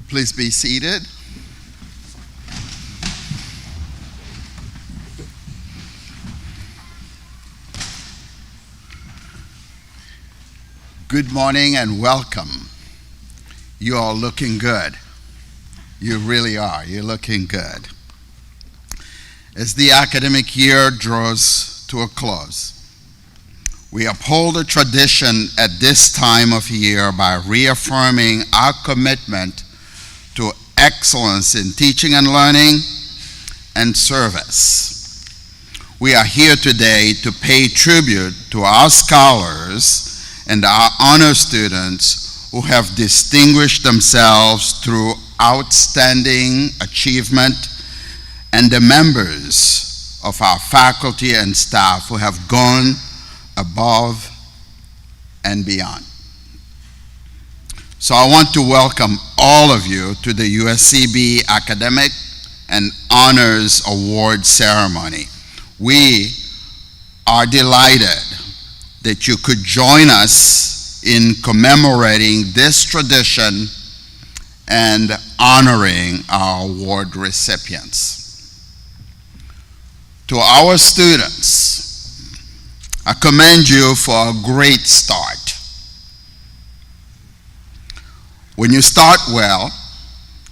Please be seated. Good morning and welcome. You are looking good. You really are. You're looking good. As the academic year draws to a close, we uphold a tradition at this time of year by reaffirming our commitment to excellence in teaching and learning and service. We are here today to pay tribute to our scholars and our honor students who have distinguished themselves through outstanding achievement, and the members of our faculty and staff who have gone above and beyond. So I want to welcome all of you to the USCB Academic and Honors Award Ceremony. We are delighted that you could join us in commemorating this tradition and honoring our award recipients. To our students, I commend you for a great start. When you start well,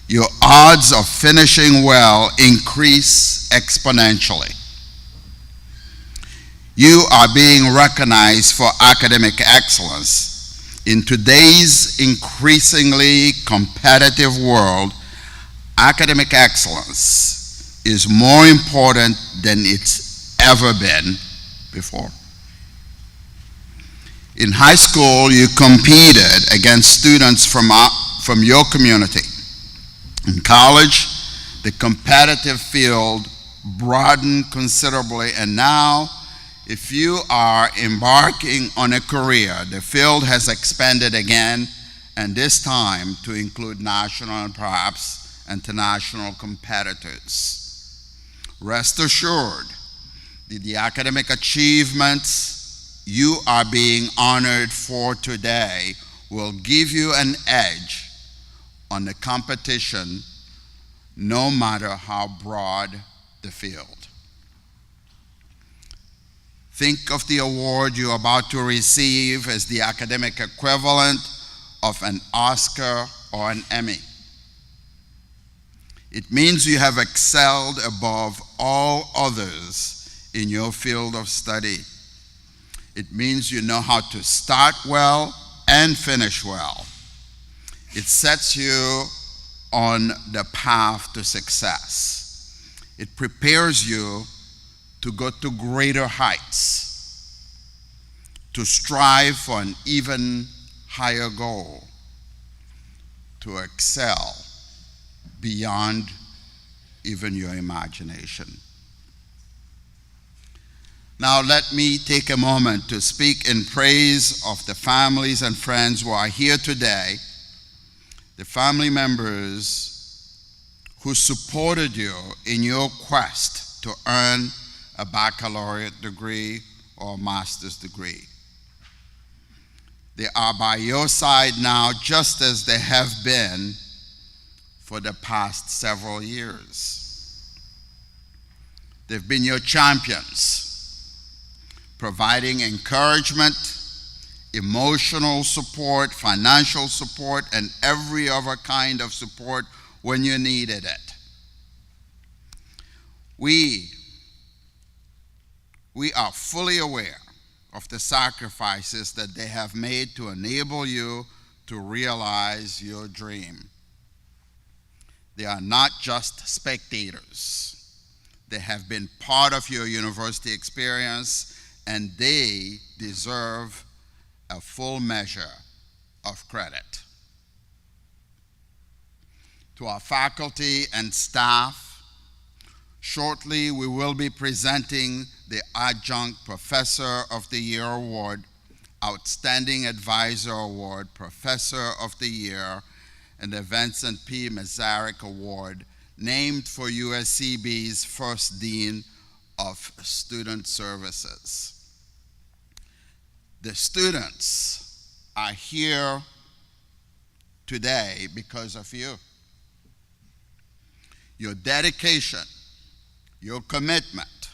your odds of finishing well increase exponentially. You are being recognized for academic excellence. In today's increasingly competitive world, academic excellence is more important than it's ever been before. In high school, you competed against students from your community. In college, the competitive field broadened considerably, and now, if you are embarking on a career, the field has expanded again, and this time to include national and perhaps international competitors. Rest assured that the academic achievements you are being honored for today will give you an edge on the competition, no matter how broad the field. Think of the award you're about to receive as the academic equivalent of an Oscar or an Emmy. It means you have excelled above all others in your field of study. It means you know how to start well and finish well. It sets you on the path to success. It prepares you to go to greater heights, to strive for an even higher goal, to excel beyond even your imagination. Now let me take a moment to speak in praise of the families and friends who are here today, the family members who supported you in your quest to earn a baccalaureate degree or a master's degree. They are by your side now, just as they have been for the past several years. They've been your champions, providing encouragement, emotional support, financial support, and every other kind of support when you needed it. We are fully aware of the sacrifices that they have made to enable you to realize your dream. They are not just spectators. They have been part of your university experience, and they deserve a full measure of credit. To our faculty and staff, shortly we will be presenting the Adjunct Professor of the Year Award, Outstanding Advisor Award, Professor of the Year, and the Vincent P. Masaryk Award, named for USCB's first Dean of Student Services. The students are here today because of you. your dedication, your commitment,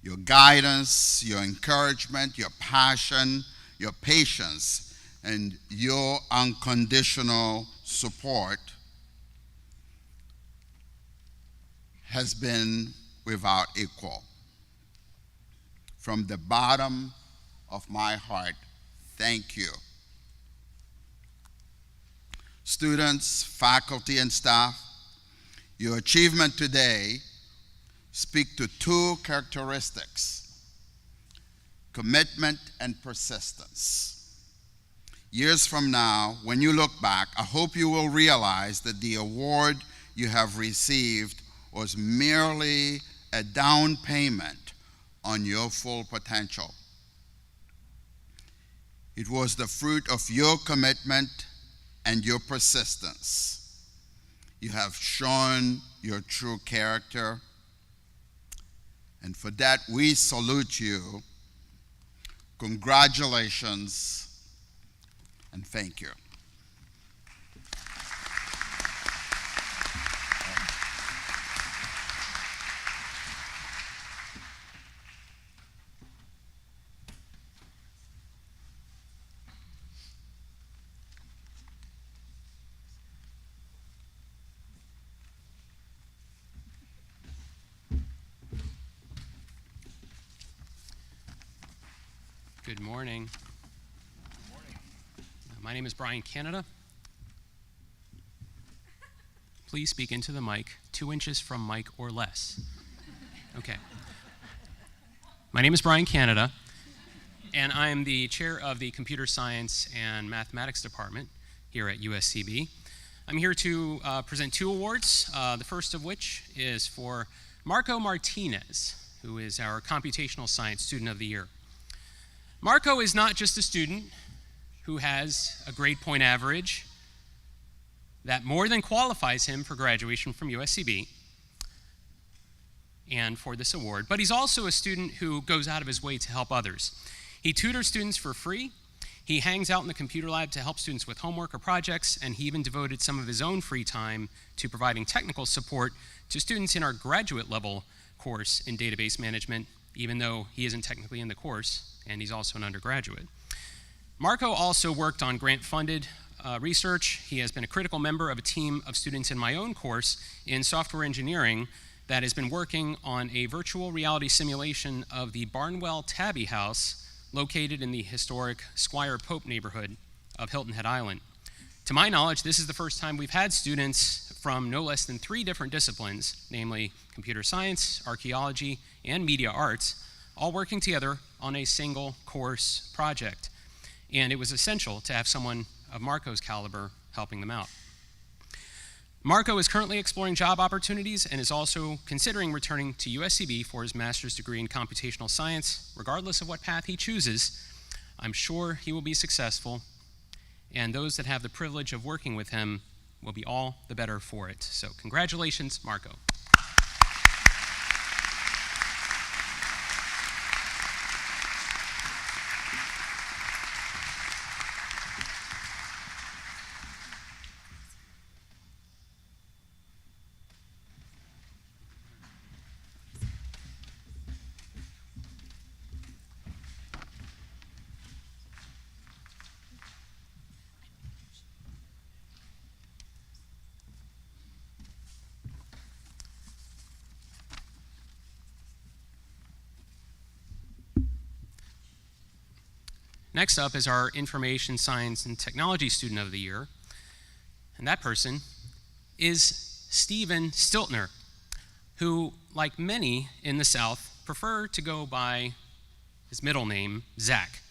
your guidance, your encouragement, your passion, your patience, and your unconditional support has been without equal. From the bottom of my heart, thank you. Students, faculty, and staff, your achievement today speak to two characteristics: commitment and persistence. Years from now, when you look back, I hope you will realize that the award you have received was merely a down payment on your full potential. It was the fruit of your commitment and your persistence. You have shown your true character, and for that we salute you. Congratulations and thank you. Good morning. My name is Brian Canada. Please speak into the mic, 2 inches from mic or less. Okay. My name is Brian Canada, and I am the chair of the Computer Science and Mathematics Department here at USCB. I'm here to present 2 awards, the first of which is for Marco Martinez, who is our Computational Science Student of the Year. Marco is not just a student who has a grade point average that more than qualifies him for graduation from USCB and for this award, but he's also a student who goes out of his way to help others. He tutors students for free, he hangs out in the computer lab to help students with homework or projects, and he even devoted some of his own free time to providing technical support to students in our graduate level course in database management, even though he isn't technically in the course, and he's also an undergraduate. Marco also worked on grant-funded research. He has been a critical member of a team of students in my own course in software engineering that has been working on a virtual reality simulation of the Barnwell Tabby House located in the historic Squire Pope neighborhood of Hilton Head Island. To my knowledge, this is the first time we've had students from no less than 3 different disciplines, namely computer science, archaeology, and media arts, all working together on a single course project. And it was essential to have someone of Marco's caliber helping them out. Marco is currently exploring job opportunities and is also considering returning to USCB for his master's degree in computational science. Regardless of what path he chooses, I'm sure he will be successful, and those that have the privilege of working with him will be all the better for it. So congratulations, Marco. Next up is our Information Science and Technology Student of the Year, and that person is Stephen Stiltner, who, like many in the South, prefer to go by his middle name, Zach.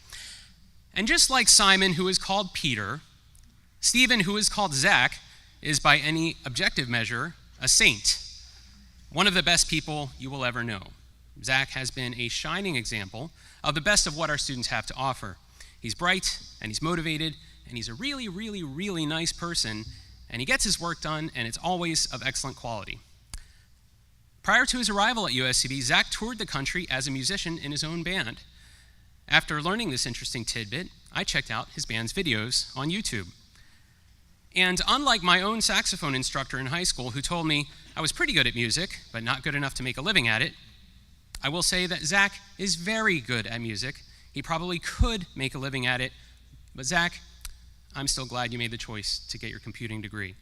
And just like Simon, who is called Peter, Stephen, who is called Zach, is by any objective measure a saint, one of the best people you will ever know. Zach has been a shining example of the best of what our students have to offer. He's bright, and he's motivated, and he's a really, really, really nice person, and he gets his work done, and it's always of excellent quality. Prior to his arrival at USCB, Zach toured the country as a musician in his own band. After learning this interesting tidbit, I checked out his band's videos on YouTube. And unlike my own saxophone instructor in high school who told me I was pretty good at music, but not good enough to make a living at it, I will say that Zach is very good at music. He probably could make a living at it, but Zach, I'm still glad you made the choice to get your computing degree.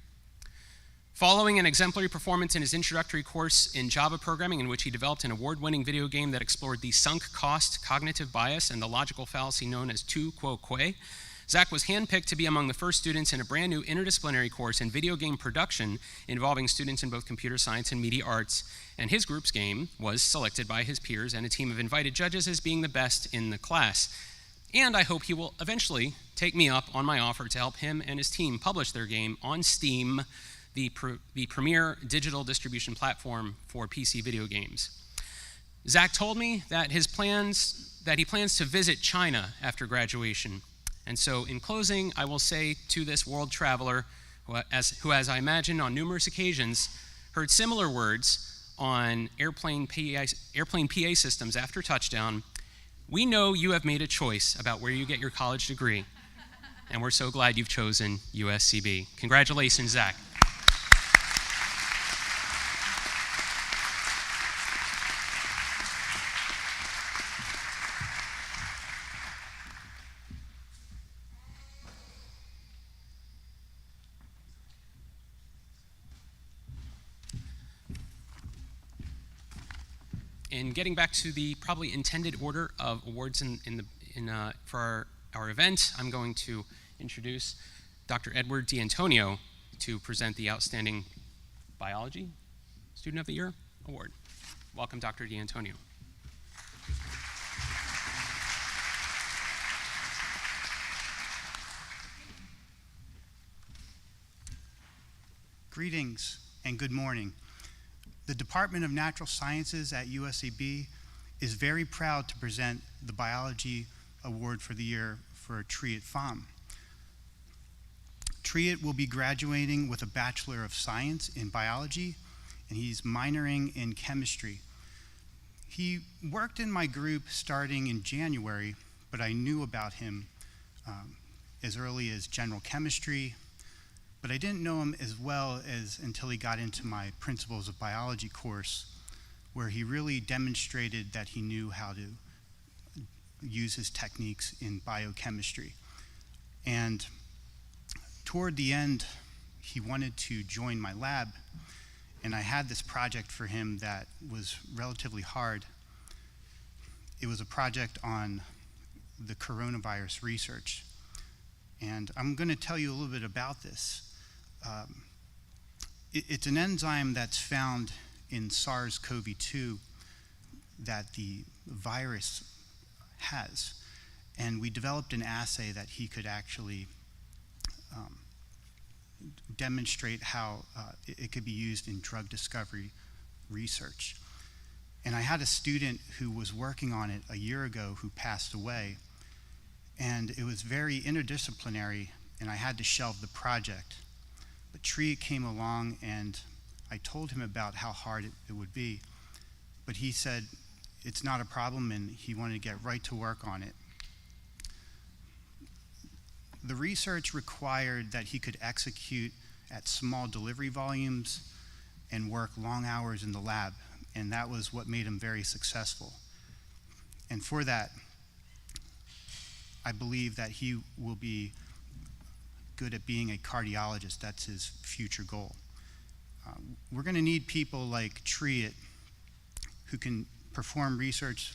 Following an exemplary performance in his introductory course in Java programming, in which he developed an award-winning video game that explored the sunk cost cognitive bias and the logical fallacy known as tu quo que, Zach was handpicked to be among the first students in a brand new interdisciplinary course in video game production involving students in both computer science and media arts, and his group's game was selected by his peers and a team of invited judges as being the best in the class. And I hope he will eventually take me up on my offer to help him and his team publish their game on Steam, the premier digital distribution platform for PC video games. Zach told me that he plans to visit China after graduation. And so in closing, I will say to this world traveler, who, as I imagine on numerous occasions, heard similar words on airplane PA systems after touchdown, we know you have made a choice about where you get your college degree, and we're so glad you've chosen USCB. Congratulations, Zach. In getting back to the probably intended order of awards for our event, I'm going to introduce Dr. Edward D'Antonio to present the Outstanding Biology Student of the Year Award. Welcome, Dr. D'Antonio. Greetings and good morning. The Department of Natural Sciences at USCB is very proud to present the Biology Award for the year for Triet Pham. Triet will be graduating with a Bachelor of Science in Biology, and he's minoring in chemistry. He worked in my group starting in January, but I knew about him as early as general chemistry, but I didn't know him as well as until he got into my Principles of Biology course, where he really demonstrated that he knew how to use his techniques in biochemistry. And toward the end, he wanted to join my lab, and I had this project for him that was relatively hard. It was a project on the coronavirus research. And I'm going to tell you a little bit about this. It's an enzyme that's found in SARS-CoV-2 that the virus has. And we developed an assay that he could actually demonstrate how it could be used in drug discovery research. And I had a student who was working on it a year ago who passed away. And it was very interdisciplinary, and I had to shelve the project. But Triet came along, and I told him about how hard it would be. But he said it's not a problem, and he wanted to get right to work on it. The research required that he could execute at small delivery volumes and work long hours in the lab, and that was what made him very successful. And for that, I believe that he will be good at being a cardiologist. That's his future goal. We're going to need people like Triet who can perform research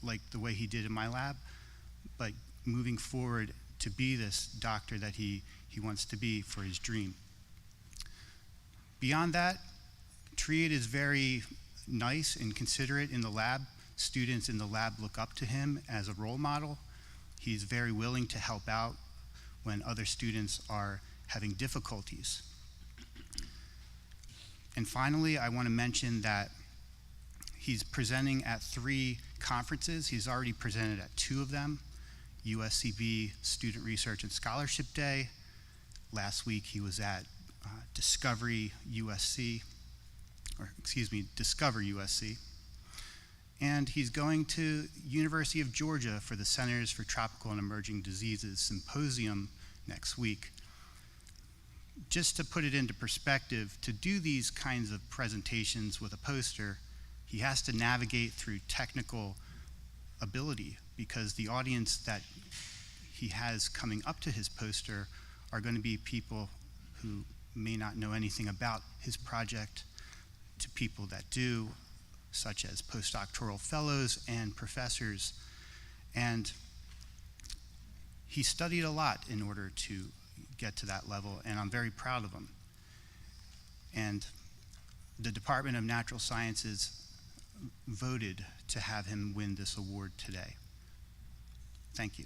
like the way he did in my lab, but moving forward to be this doctor that he wants to be for his dream. Beyond that, Triet is very nice and considerate in the lab. Students in the lab look up to him as a role model. He's very willing to help out when other students are having difficulties. And finally, I want to mention that he's presenting at 3 conferences. He's already presented at 2 of them: USCB Student Research and Scholarship Day. Last week he was at Discover USC. And he's going to University of Georgia for the Centers for Tropical and Emerging Diseases Symposium next week. just to put it into perspective, to do these kinds of presentations with a poster, he has to navigate through technical ability, because the audience that he has coming up to his poster are going to be people who may not know anything about his project, to people that do, such as postdoctoral fellows and professors. And he studied a lot in order to get to that level, and I'm very proud of him. And the Department of Natural Sciences voted to have him win this award today. Thank you.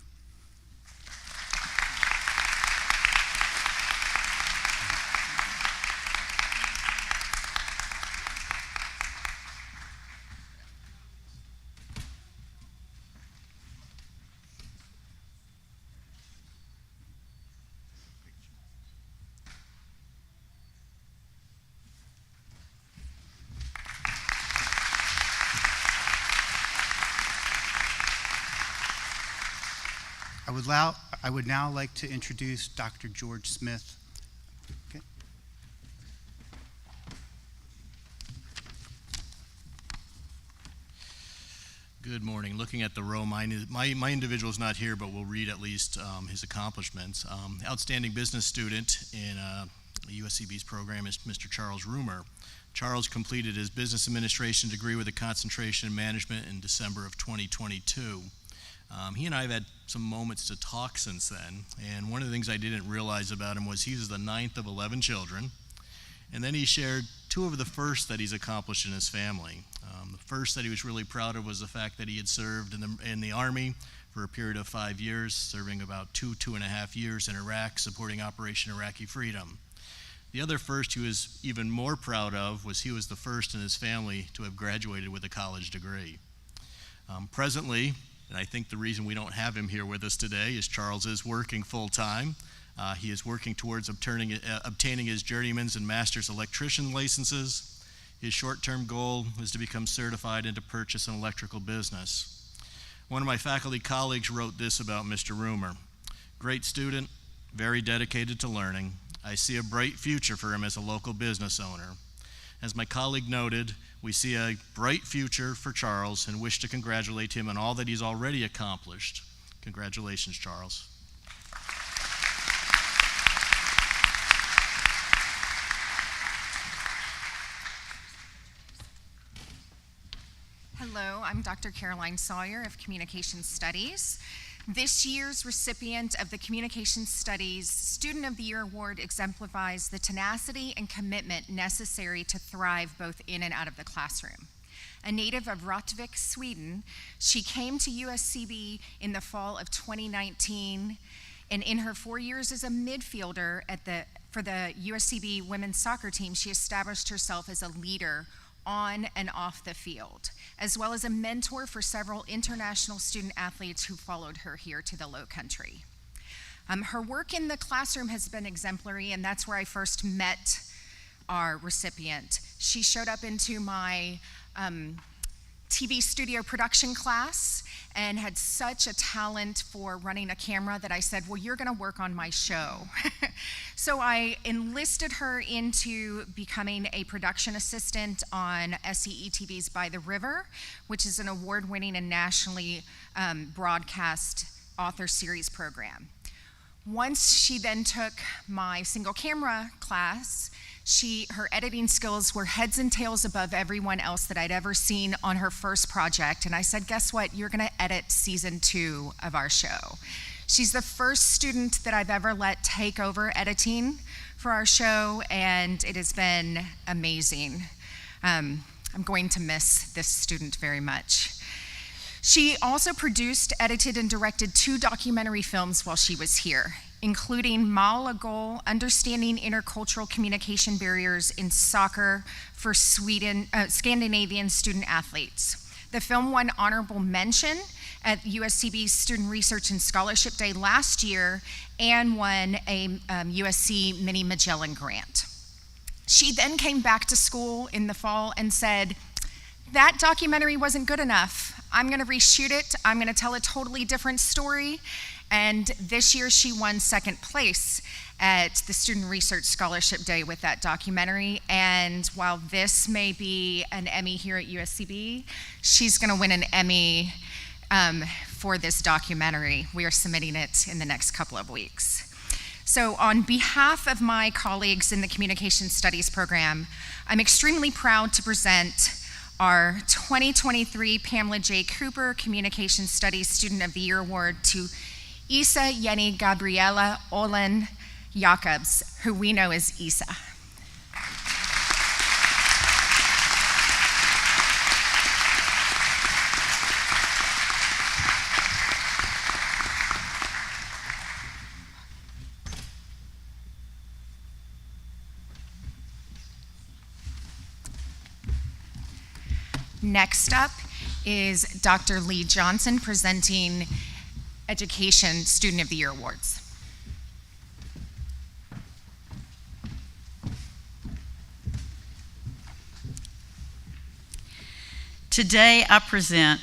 I would now like to introduce Dr. George Smith. Okay. Good morning. Looking at the row, my individual is not here, but we'll read at least his accomplishments. Outstanding business student in USCB's program is Mr. Charles Rumer. Charles completed his business administration degree with a concentration in management in December of 2022. He and I have had some moments to talk since then, and one of the things I didn't realize about him was he was the 9th of 11 children, and then he shared 2 of the first that he's accomplished in his family. The first that he was really proud of was the fact that he had served in the Army for a period of 5 years, serving about 2.5 years in Iraq, supporting Operation Iraqi Freedom. The other first he was even more proud of was he was the first in his family to have graduated with a college degree. Presently, and I think the reason we don't have him here with us today is Charles is working full-time. He is working towards obtaining his journeyman's and master's electrician licenses. His short-term goal is to become certified and to purchase an electrical business. One of my faculty colleagues wrote this about Mr. Rumer. Great student, very dedicated to learning. I see a bright future for him as a local business owner. As my colleague noted, we see a bright future for Charles and wish to congratulate him on all that he's already accomplished. Congratulations, Charles. Hello, I'm Dr. Caroline Sawyer of Communication Studies. This year's recipient of the Communication Studies Student of the Year Award exemplifies the tenacity and commitment necessary to thrive both in and out of the classroom. A native of Rättvik, Sweden, she came to USCB in the fall of 2019, and in her 4 years as a midfielder for the USCB women's soccer team, she established herself as a leader on and off the field, as well as a mentor for several international student athletes who followed her here to the Low Country. Her work in the classroom has been exemplary, and that's where I first met our recipient. She showed up into my TV studio production class and had such a talent for running a camera that I said, well, you're gonna work on my show. So I enlisted her into becoming a production assistant on SEE TV's By the River, which is an award-winning and nationally broadcast author series program. Once she then took my single camera class, her editing skills were heads and tails above everyone else that I'd ever seen on her first project. And I said, guess what? You're gonna edit season 2 of our show. She's the first student that I've ever let take over editing for our show, and it has been amazing. I'm going to miss this student very much. She also produced, edited, and directed 2 documentary films while she was here, including Mal a Goal, Understanding Intercultural Communication Barriers in Soccer for Scandinavian Student Athletes. The film won honorable mention at USCB's Student Research and Scholarship Day last year and won a USC Mini Magellan grant. She then came back to school in the fall and said, that documentary wasn't good enough. I'm gonna reshoot it. I'm gonna tell a totally different story. And this year she won second place at the Student Research Scholarship Day with that documentary. And while this may be an Emmy here at USCB, she's gonna win an Emmy for this documentary. We are submitting it in the next couple of weeks. So on behalf of my colleagues in the Communication Studies program, I'm extremely proud to present our 2023 Pamela J. Cooper Communication Studies Student of the Year Award to Isa Yeni Gabriela Olin Jacobs, who we know as Isa. Next up is Dr. Lee Johnson presenting Education Student of the Year Awards. Today I present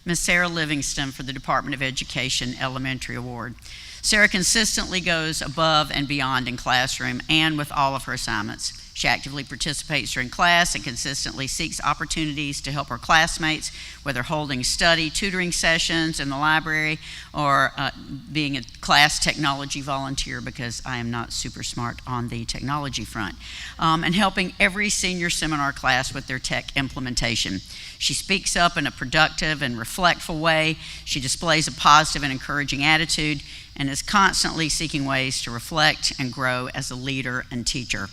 Ms. Sarah Livingston for the Department of Education Elementary Award. Sarah consistently goes above and beyond in classroom and with all of her assignments. She actively participates during class and consistently seeks opportunities to help her classmates, whether holding study, tutoring sessions in the library, or being a class technology volunteer, because I am not super smart on the technology front, and helping every senior seminar class with their tech implementation. She speaks up in a productive and reflectful way. She displays a positive and encouraging attitude and is constantly seeking ways to reflect and grow as a leader and teacher.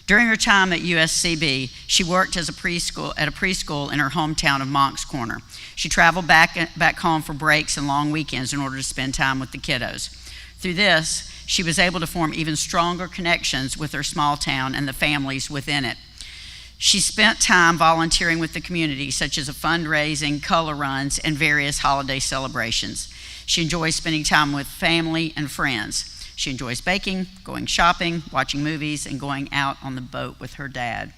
During her time at USCB, she worked as a preschool in her hometown of Moncks Corner. She traveled back home for breaks and long weekends in order to spend time with the kiddos. Through this, she was able to form even stronger connections with her small town and the families within it. She spent time volunteering with the community, such as fundraising, color runs, and various holiday celebrations. She enjoys spending time with family and friends. She enjoys baking, going shopping, watching movies, and going out on the boat with her dad.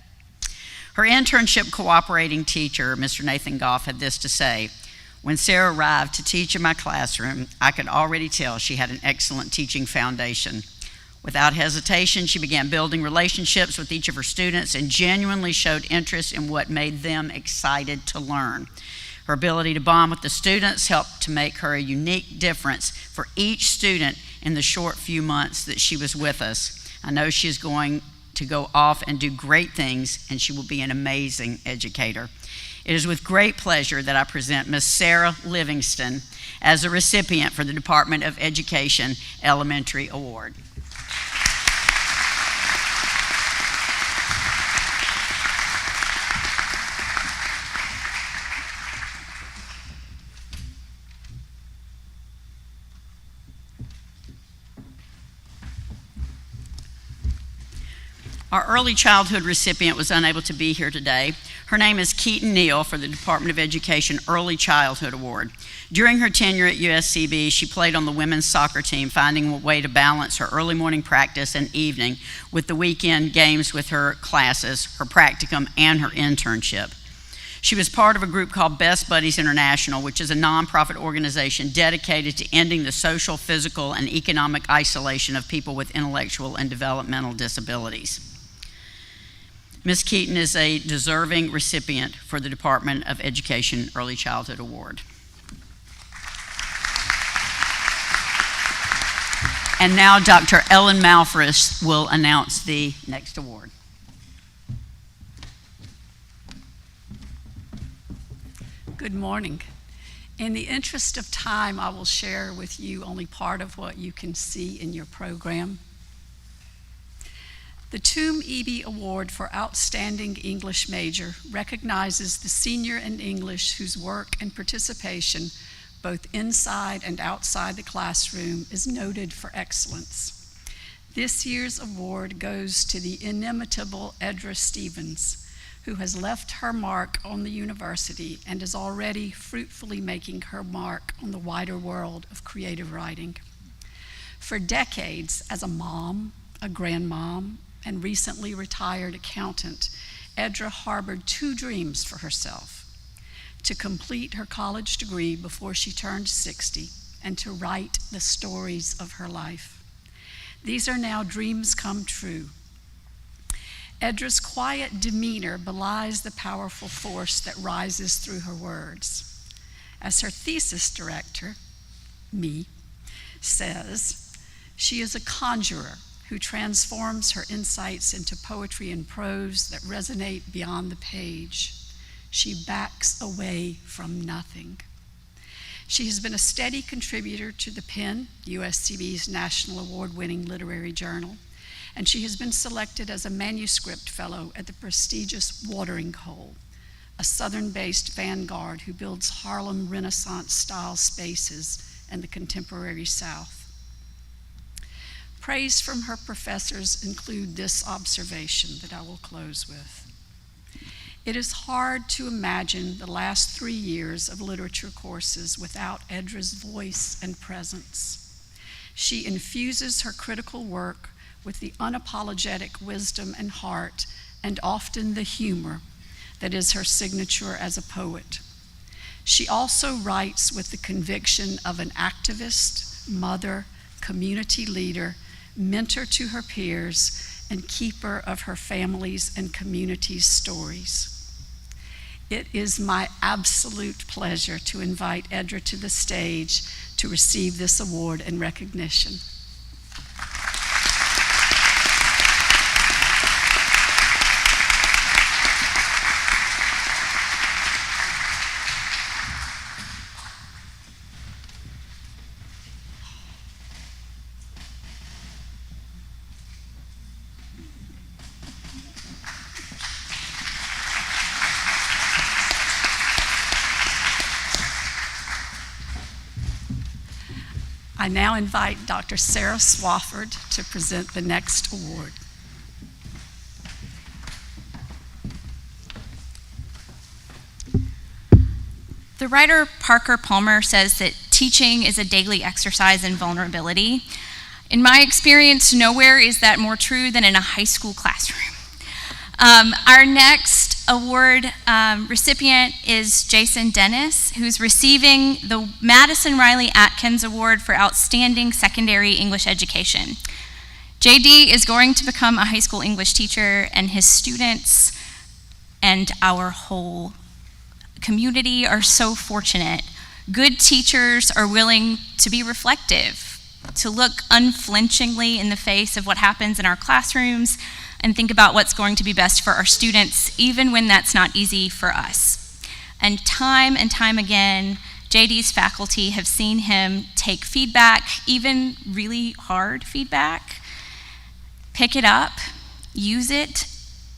Her internship cooperating teacher, Mr. Nathan Goff, had this to say: "When Sarah arrived to teach in my classroom, I could already tell she had an excellent teaching foundation. Without hesitation, she began building relationships with each of her students and genuinely showed interest in what made them excited to learn. Her ability to bond with the students helped to make her a unique difference for each student in the short few months that she was with us. I know she is going to go off and do great things, and she will be an amazing educator." It is with great pleasure that I present Ms. Sarah Livingston as a recipient for the Department of Education Elementary Award. Our early childhood recipient was unable to be here today. Her name is Keaton Neal for the Department of Education Early Childhood Award. During her tenure at USCB, she played on the women's soccer team, finding a way to balance her early morning practice and evening with the weekend games with her classes, her practicum, and her internship. She was part of a group called Best Buddies International, which is a nonprofit organization dedicated to ending the social, physical, and economic isolation of people with intellectual and developmental disabilities. Ms. Keaton is a deserving recipient for the Department of Education Early Childhood Award. And now Dr. Ellen Malfris will announce the next award. Good morning. In the interest of time, I will share with you only part of what you can see in your program. The Toom Eby Award for Outstanding English Major recognizes the senior in English whose work and participation, both inside and outside the classroom, is noted for excellence. This year's award goes to the inimitable Edra Stevens, who has left her mark on the university and is already fruitfully making her mark on the wider world of creative writing. For decades, as a mom, a grandmom, and recently retired accountant, Edra harbored two dreams for herself: to complete her college degree before she turned 60 and to write the stories of her life. These are now dreams come true. Edra's quiet demeanor belies the powerful force that rises through her words. As her thesis director, me, says, she is a conjurer who transforms her insights into poetry and prose that resonate beyond the page. She backs away from nothing. She has been a steady contributor to the Pen, USCB's national award-winning literary journal, and she has been selected as a manuscript fellow at the prestigious Watering Hole, a Southern-based vanguard who builds Harlem Renaissance-style spaces in the contemporary South. Praise from her professors include this observation that I will close with. It is hard to imagine the last 3 years of literature courses without Edra's voice and presence. She infuses her critical work with the unapologetic wisdom and heart, and often the humor that is her signature as a poet. She also writes with the conviction of an activist, mother, community leader, mentor to her peers, and keeper of her family's and community's stories. It is my absolute pleasure to invite Edra to the stage to receive this award and recognition. I now invite Dr. Sarah Swafford to present the next award. The writer Parker Palmer says that teaching is a daily exercise in vulnerability. In my experience, nowhere is that more true than in a high school classroom. Our next award recipient is Jason Dennis, who's receiving the Madison Riley Atkins Award for Outstanding Secondary English Education. JD is going to become a high school English teacher, and his students and our whole community are so fortunate. Good teachers are willing to be reflective, to look unflinchingly in the face of what happens in our classrooms and think about what's going to be best for our students, even when that's not easy for us. And time again, JD's faculty have seen him take feedback, even really hard feedback, pick it up, use it,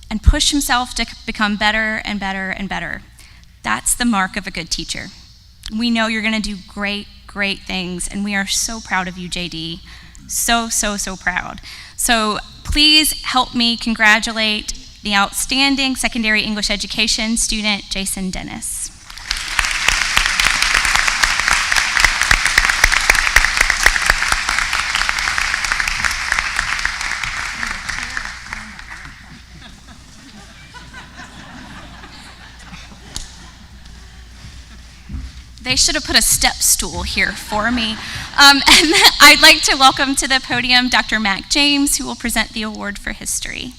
and push himself to become better and better and better. That's the mark of a good teacher. We know you're gonna do great, great things, and we are so proud of you, JD. So, so, so proud. So please help me congratulate the outstanding secondary English education student, Jason Dennis. They should have put a step stool here for me. And I'd like to welcome to the podium Dr. Mac James, who will present the award for history.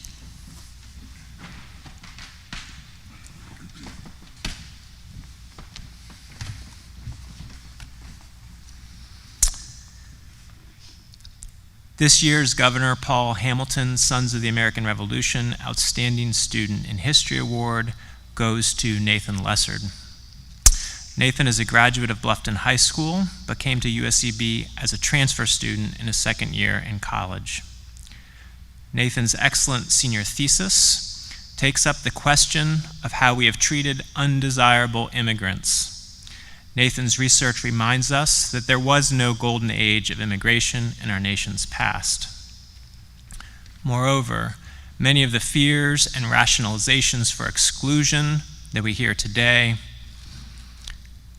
This year's Governor Paul Hamilton Sons of the American Revolution Outstanding Student in History Award goes to Nathan Lessard. Nathan is a graduate of Bluffton High School, but came to USCB as a transfer student in his second year in college. Nathan's excellent senior thesis takes up the question of how we have treated undesirable immigrants. Nathan's research reminds us that there was no golden age of immigration in our nation's past. Moreover, many of the fears and rationalizations for exclusion that we hear today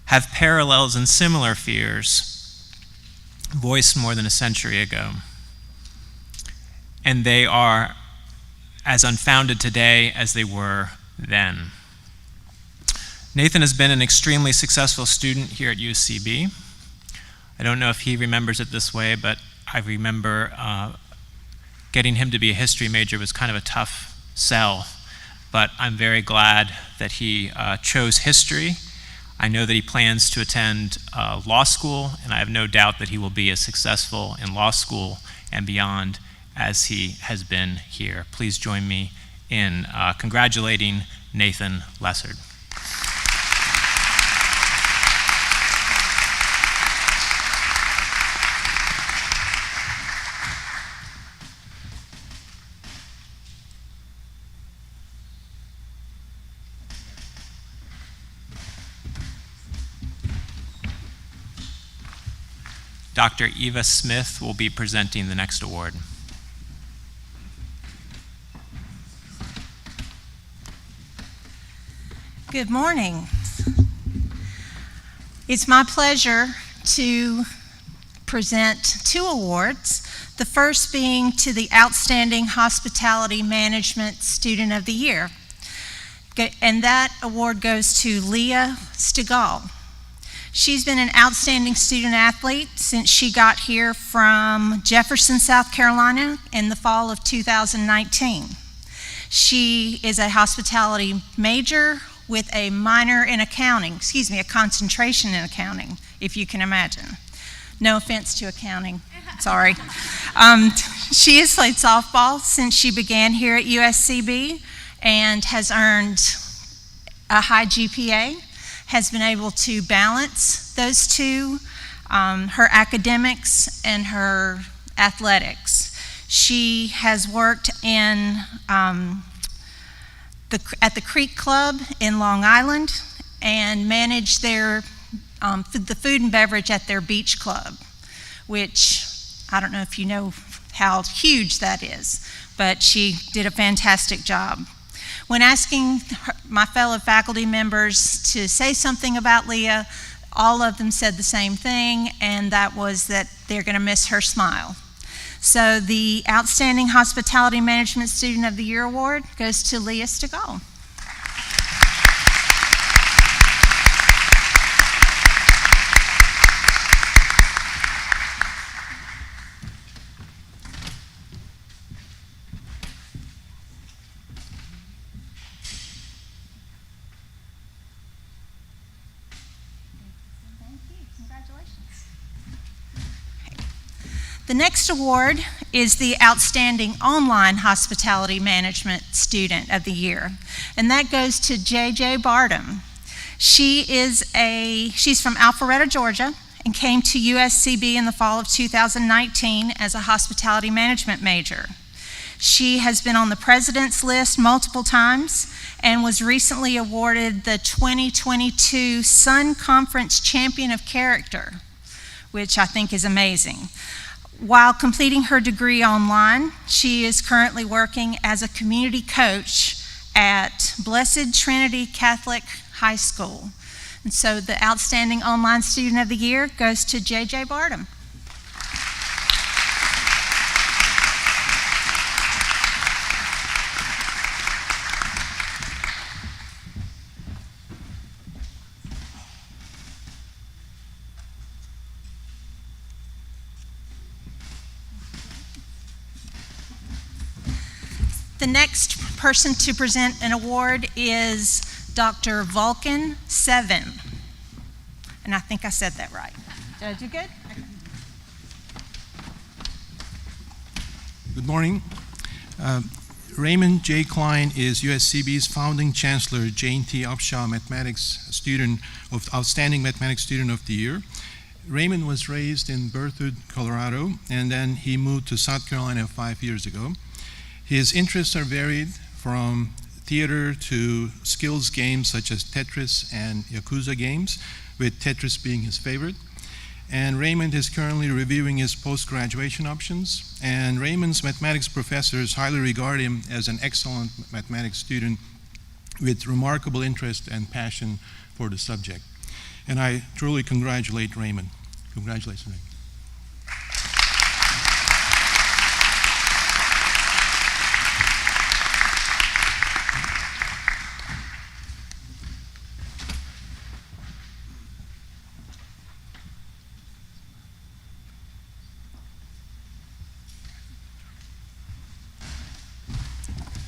have parallels in similar fears voiced more than a century ago. And they are as unfounded today as they were then. Nathan has been an extremely successful student here at USCB. I don't know if he remembers it this way, but I remember getting him to be a history major was kind of a tough sell, but I'm very glad that he chose history. I know that he plans to attend law school, and I have no doubt that he will be as successful in law school and beyond as he has been here. Please join me in congratulating Nathan Lessard. Dr. Eva Smith will be presenting the next award. Good morning. It's my pleasure to present 2 awards, the first being to the Outstanding Hospitality Management Student of the Year. And that award goes to Leah Stegall. She's been an outstanding student athlete since she got here from Jefferson, South Carolina in the fall of 2019. She is a hospitality major with a minor in accounting, a concentration in accounting, if you can imagine. No offense to accounting, sorry. She has played softball since she began here at USCB and has earned a high GPA, has been able to balance those two, her academics and her athletics. She has worked in at the Creek Club in Long Island and managed the food and beverage at their beach club, which I don't know if you know how huge that is, but she did a fantastic job. When asking my fellow faculty members to say something about Leah, all of them said the same thing, and that was that they're going to miss her smile. So the Outstanding Hospitality Management Student of the Year Award goes to Leah Stegall. The next award is the Outstanding Online Hospitality Management Student of the Year, and that goes to JJ Bardem. She's from Alpharetta, Georgia, and came to USCB in the fall of 2019 as a hospitality management major. She has been on the President's List multiple times and was recently awarded the 2022 Sun Conference Champion of Character, which I think is amazing. While completing her degree online, she is currently working as a community coach at Blessed Trinity Catholic High School. And so the Outstanding Online Student of the Year goes to JJ Bardem. The next person to present an award is Dr. Vulcan Seven. And I think I said that right. Did I do good? Good morning. Raymond J. Klein is USCB's founding chancellor, Jane T. Upshaw Outstanding Mathematics Student of the Year. Raymond was raised in Berthoud, Colorado, and then he moved to South Carolina 5 years ago. His interests are varied from theater to skills games such as Tetris and Yakuza games, with Tetris being his favorite. And Raymond is currently reviewing his post-graduation options, and Raymond's mathematics professors highly regard him as an excellent mathematics student with remarkable interest and passion for the subject. And I truly congratulate Raymond. Congratulations, Raymond.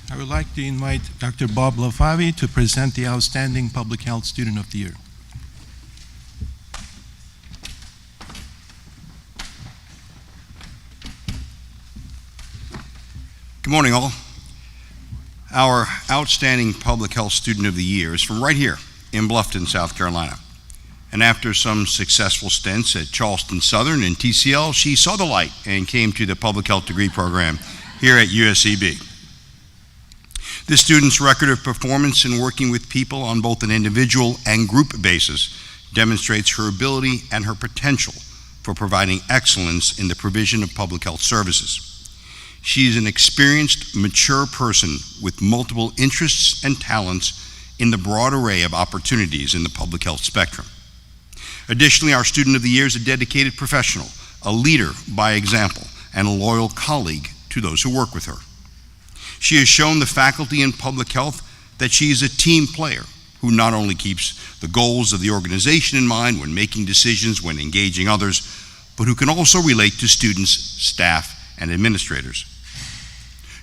I would like to invite Dr. Bob LaFavi to present the Outstanding Public Health Student of the Year. Good morning, all. Our Outstanding Public Health Student of the Year is from right here in Bluffton, South Carolina. And after some successful stints at Charleston Southern and TCL, she saw the light and came to the Public Health Degree Program here at USCB. This student's record of performance in working with people on both an individual and group basis demonstrates her ability and her potential for providing excellence in the provision of public health services. She is an experienced, mature person with multiple interests and talents in the broad array of opportunities in the public health spectrum. Additionally, our Student of the Year is a dedicated professional, a leader by example, and a loyal colleague to those who work with her. She has shown the faculty in public health that she is a team player who not only keeps the goals of the organization in mind when making decisions, when engaging others, but who can also relate to students, staff, and administrators.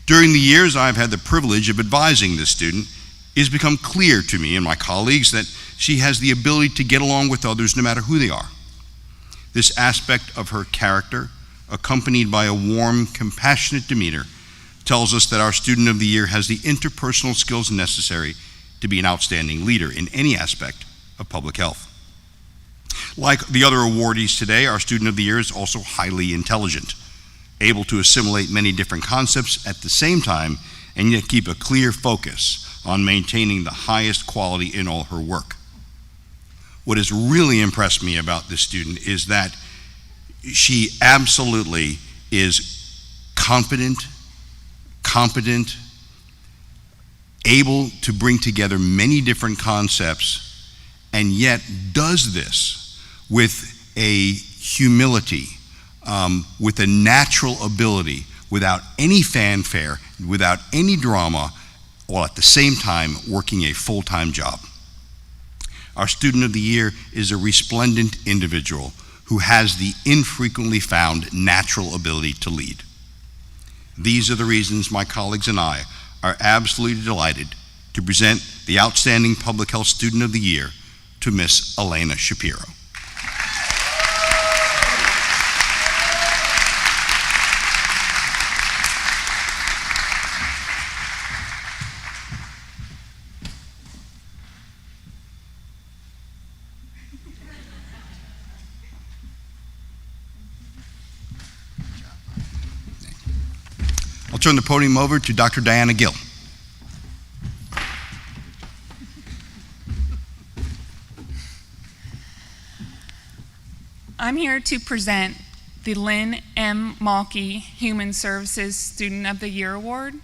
During the years I've had the privilege of advising this student, it has become clear to me and my colleagues that she has the ability to get along with others no matter who they are. This aspect of her character, accompanied by a warm, compassionate demeanor, tells us that our Student of the Year has the interpersonal skills necessary to be an outstanding leader in any aspect of public health. Like the other awardees today, our Student of the Year is also highly intelligent, able to assimilate many different concepts at the same time and yet keep a clear focus on maintaining the highest quality in all her work. What has really impressed me about this student is that she absolutely is confident, competent, able to bring together many different concepts, and yet does this with a humility, with a natural ability, without any fanfare, without any drama, while at the same time working a full-time job. Our Student of the Year is a resplendent individual who has the infrequently found natural ability to lead. These are the reasons my colleagues and I are absolutely delighted to present the Outstanding Public Health Student of the Year to Miss Elena Shapiro. I'll turn the podium over to Dr. Diana Gill. I'm here to present the Lynn M. Malky Human Services Student of the Year Award.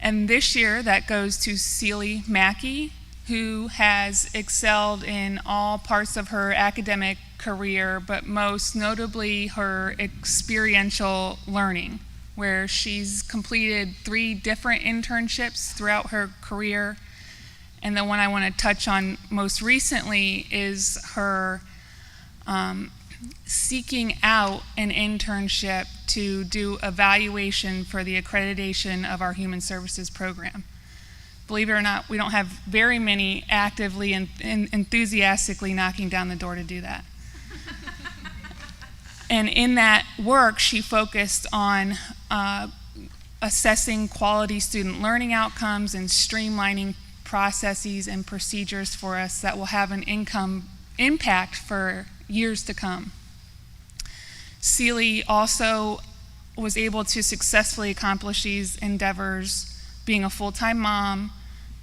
And this year that goes to Celie Mackey, who has excelled in all parts of her academic career, but most notably her experiential learning, where she's completed 3 different internships throughout her career. And the one I want to touch on most recently is her seeking out an internship to do evaluation for the accreditation of our human services program. Believe it or not, we don't have very many actively and enthusiastically knocking down the door to do that. And in that work, she focused on assessing quality student learning outcomes and streamlining processes and procedures for us that will have an impact for years to come. Celie also was able to successfully accomplish these endeavors, being a full-time mom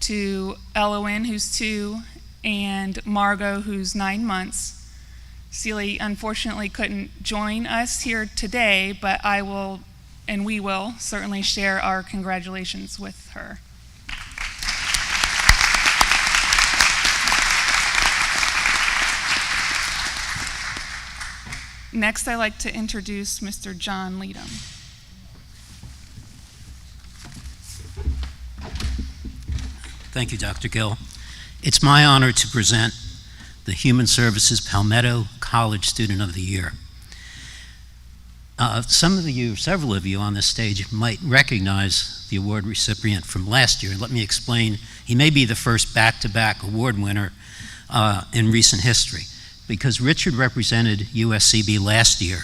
to Elowen, who's 2, and Margot, who's 9 months. Celie unfortunately couldn't join us here today, but I will, and we will, certainly share our congratulations with her. Next, I'd like to introduce Mr. John Leadham. Thank you, Dr. Gill. It's my honor to present the Human Services Palmetto College Student of the Year. Several of you on this stage might recognize the award recipient from last year. Let me explain. He may be the first back-to-back award winner in recent history, because Richard represented USCB last year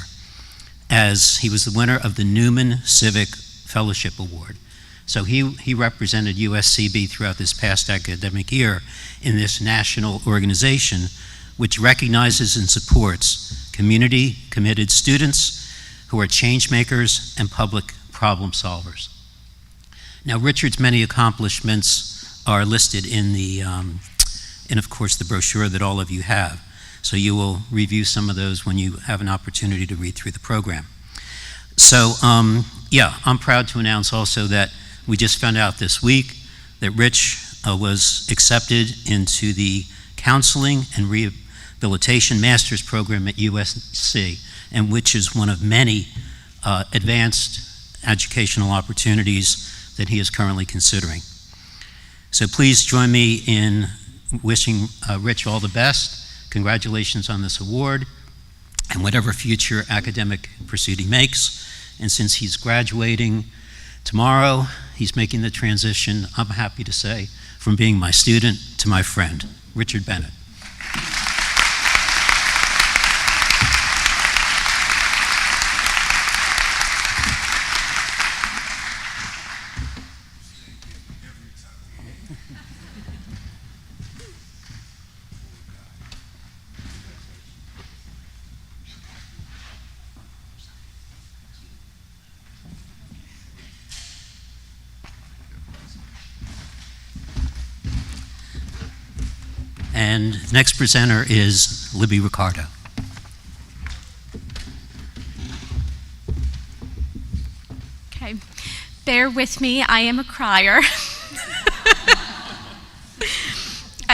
as he was the winner of the Newman Civic Fellowship Award. So he represented USCB throughout this past academic year in this national organization which recognizes and supports community-committed students who are change makers and public problem solvers. Now, Richard's many accomplishments are listed in of course, the brochure that all of you have. So you will review some of those when you have an opportunity to read through the program. So, yeah, I'm proud to announce also that we just found out this week that Rich was accepted into the Counseling and Rehabilitation Master's Program at USC, and which is one of many advanced educational opportunities that he is currently considering. So please join me in wishing Rich all the best. Congratulations on this award and whatever future academic pursuit he makes. And since he's graduating tomorrow, he's making the transition, I'm happy to say, from being my student to my friend, Richard Bennett. And the next presenter is Libby Ricardo. Okay, bear with me, I am a crier.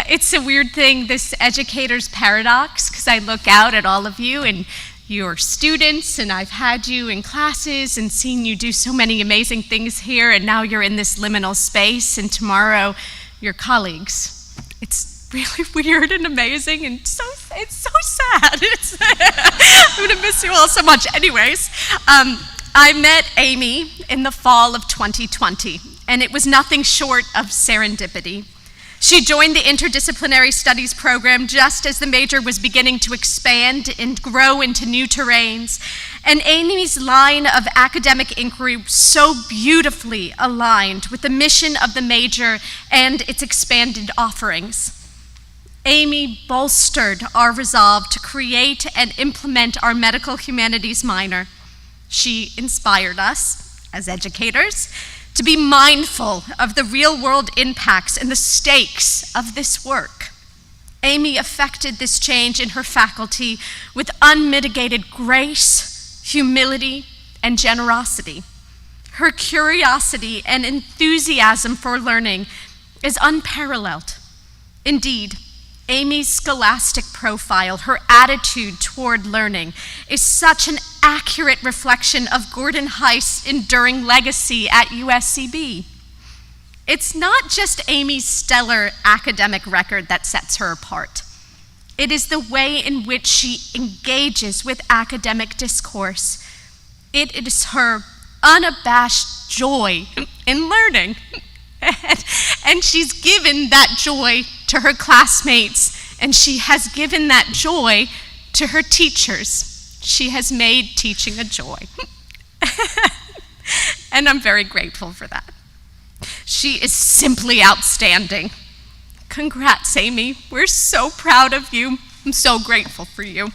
It's a weird thing, this educator's paradox, because I look out at all of you and you're students, and I've had you in classes and seen you do so many amazing things here, and now you're in this liminal space, and tomorrow you're colleagues. It's really weird and amazing, and it's so sad. I'm gonna miss you all so much. Anyways, I met Amy in the fall of 2020, and it was nothing short of serendipity. She joined the Interdisciplinary Studies program just as the major was beginning to expand and grow into new terrains, and Amy's line of academic inquiry so beautifully aligned with the mission of the major and its expanded offerings. Amy bolstered our resolve to create and implement our medical humanities minor. She inspired us, as educators, to be mindful of the real-world impacts and the stakes of this work. Amy effected this change in her faculty with unmitigated grace, humility, and generosity. Her curiosity and enthusiasm for learning is unparalleled. Indeed, Amy's scholastic profile, her attitude toward learning, is such an accurate reflection of Gordon Heist's enduring legacy at USCB. It's not just Amy's stellar academic record that sets her apart. It is the way in which she engages with academic discourse. It is her unabashed joy in learning. And she's given that joy to her classmates, and she has given that joy to her teachers. She has made teaching a joy. And I'm very grateful for that. She is simply outstanding. Congrats, Amy. We're so proud of you. I'm so grateful for you.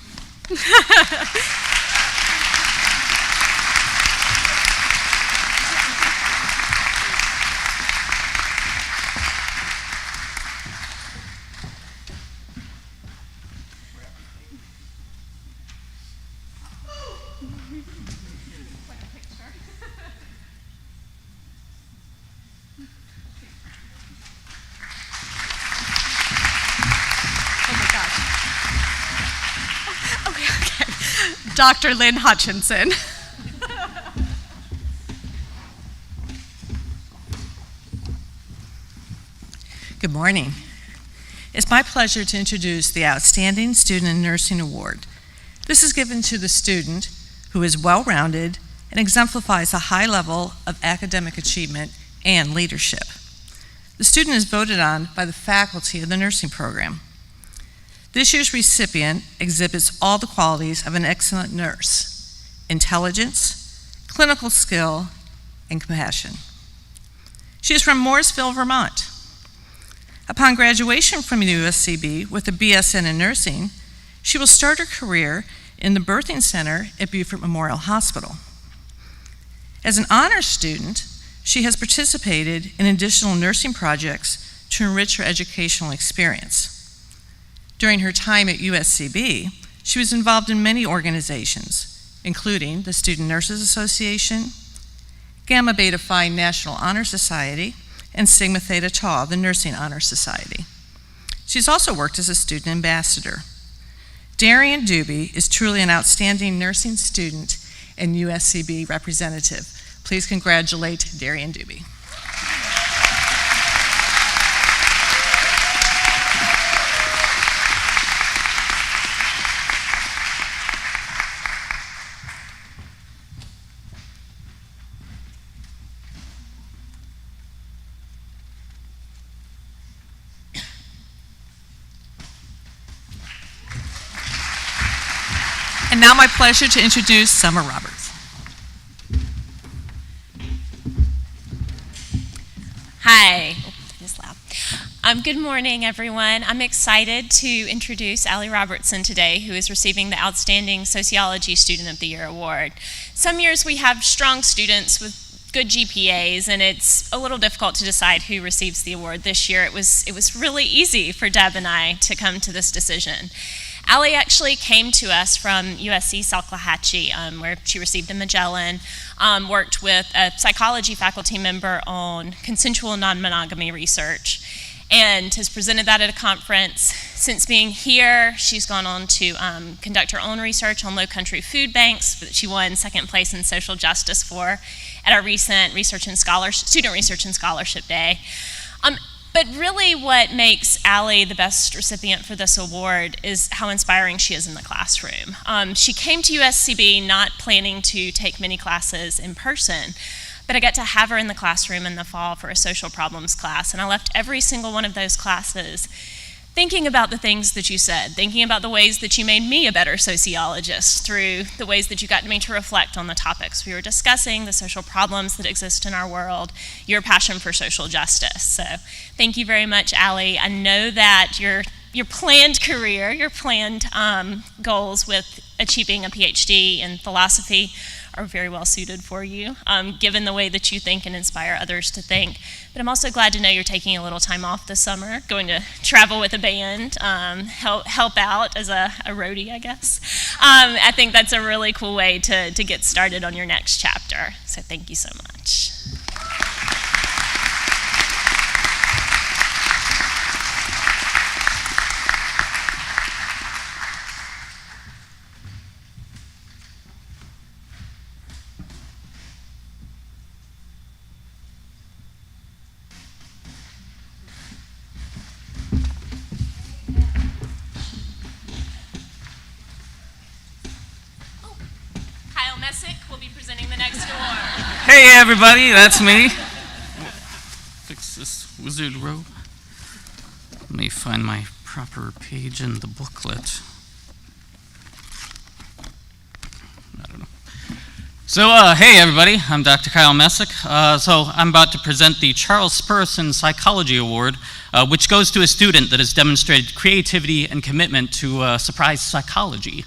Dr. Lynn Hutchinson. Good morning. It's my pleasure to introduce the Outstanding Student in Nursing Award. This is given to the student who is well-rounded and exemplifies a high level of academic achievement and leadership. The student is voted on by the faculty of the nursing program. This year's recipient exhibits all the qualities of an excellent nurse: intelligence, clinical skill, and compassion. She is from Morrisville, Vermont. Upon graduation from the USCB with a BSN in nursing, she will start her career in the birthing center at Beaufort Memorial Hospital. As an honors student, she has participated in additional nursing projects to enrich her educational experience. During her time at USCB, she was involved in many organizations, including the Student Nurses Association, Gamma Beta Phi National Honor Society, and Sigma Theta Tau, the Nursing Honor Society. She's also worked as a student ambassador. Darian Doobie is truly an outstanding nursing student and USCB representative. Please congratulate Darian Doobie. And now my pleasure to introduce Summer Roberts. Hi. It's loud. Good morning, everyone. I'm excited to introduce Allie Robertson today, who is receiving the Outstanding Sociology Student of the Year Award. Some years we have strong students with good GPAs, and it's a little difficult to decide who receives the award. This year it was really easy for Deb and I to come to this decision. Allie actually came to us from USC Salkehatchie, where she received a Magellan, worked with a psychology faculty member on consensual non-monogamy research, and has presented that at a conference. Since being here, she's gone on to conduct her own research on low-country food banks that she won second place in social justice for at our recent Student Research and Scholarship Day. But really what makes Allie the best recipient for this award is how inspiring she is in the classroom. She came to USCB not planning to take many classes in person, but I got to have her in the classroom in the fall for a social problems class, and I left every single one of those classes thinking about the things that you said, thinking about the ways that you made me a better sociologist through the ways that you got me to reflect on the topics we were discussing, the social problems that exist in our world, your passion for social justice. So thank you very much, Allie. I know that your planned career, your planned goals with achieving a PhD in philosophy are very well suited for you, given the way that you think and inspire others to think. But I'm also glad to know you're taking a little time off this summer, going to travel with a band, help out as a roadie, I guess. I think that's a really cool way to get started on your next chapter. So thank you so much. Will be presenting the next award. Hey everybody, that's me. Fix this wizard robe. Let me find my proper page in the booklet. I don't know. So, hey everybody, I'm Dr. Kyle Messick. So I'm about to present the Charles Spurgeon Psychology Award, which goes to a student that has demonstrated creativity and commitment to surprise psychology.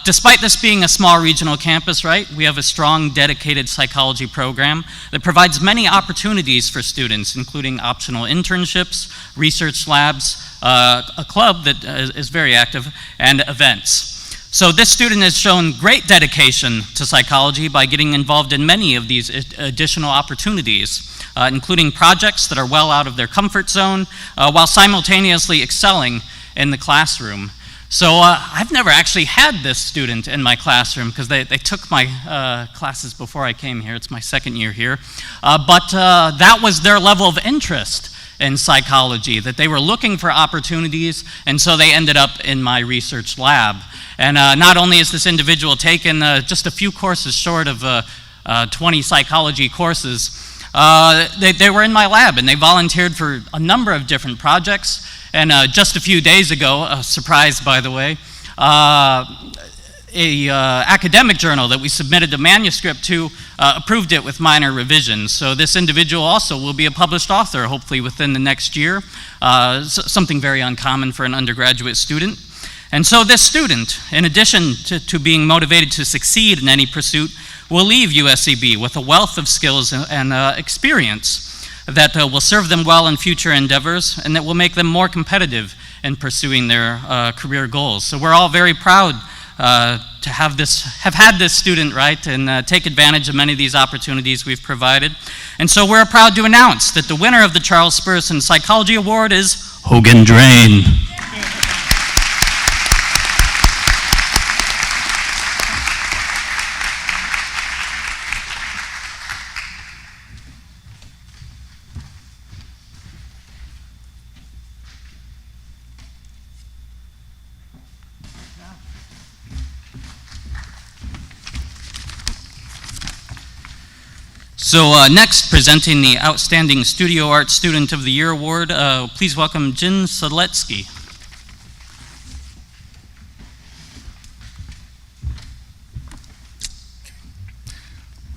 Despite this being a small regional campus, right, we have a strong, dedicated psychology program that provides many opportunities for students, including optional internships, research labs, a club that is very active, and events. So this student has shown great dedication to psychology by getting involved in many of these additional opportunities, including projects that are well out of their comfort zone, while simultaneously excelling in the classroom. So I've never actually had this student in my classroom because they took my classes before I came here. It's my second year here. But that was their level of interest in psychology, that they were looking for opportunities, and so they ended up in my research lab. And not only is this individual taken just a few courses short of 20 psychology courses, they were in my lab and they volunteered for a number of different projects. And just a few days ago, a surprise by the way, a academic journal that we submitted the manuscript to approved it with minor revisions. So this individual also will be a published author, hopefully within the next year, something very uncommon for an undergraduate student. And so this student, in addition to being motivated to succeed in any pursuit, will leave USCB with a wealth of skills and experience that will serve them well in future endeavors and that will make them more competitive in pursuing their career goals. So we're all very proud to have had this student, right, and take advantage of many of these opportunities we've provided. And so we're proud to announce that the winner of the Charles Spurson Psychology Award is Hogan Drain. So next, presenting the Outstanding Studio Art Student of the Year Award, please welcome Jin Soletsky.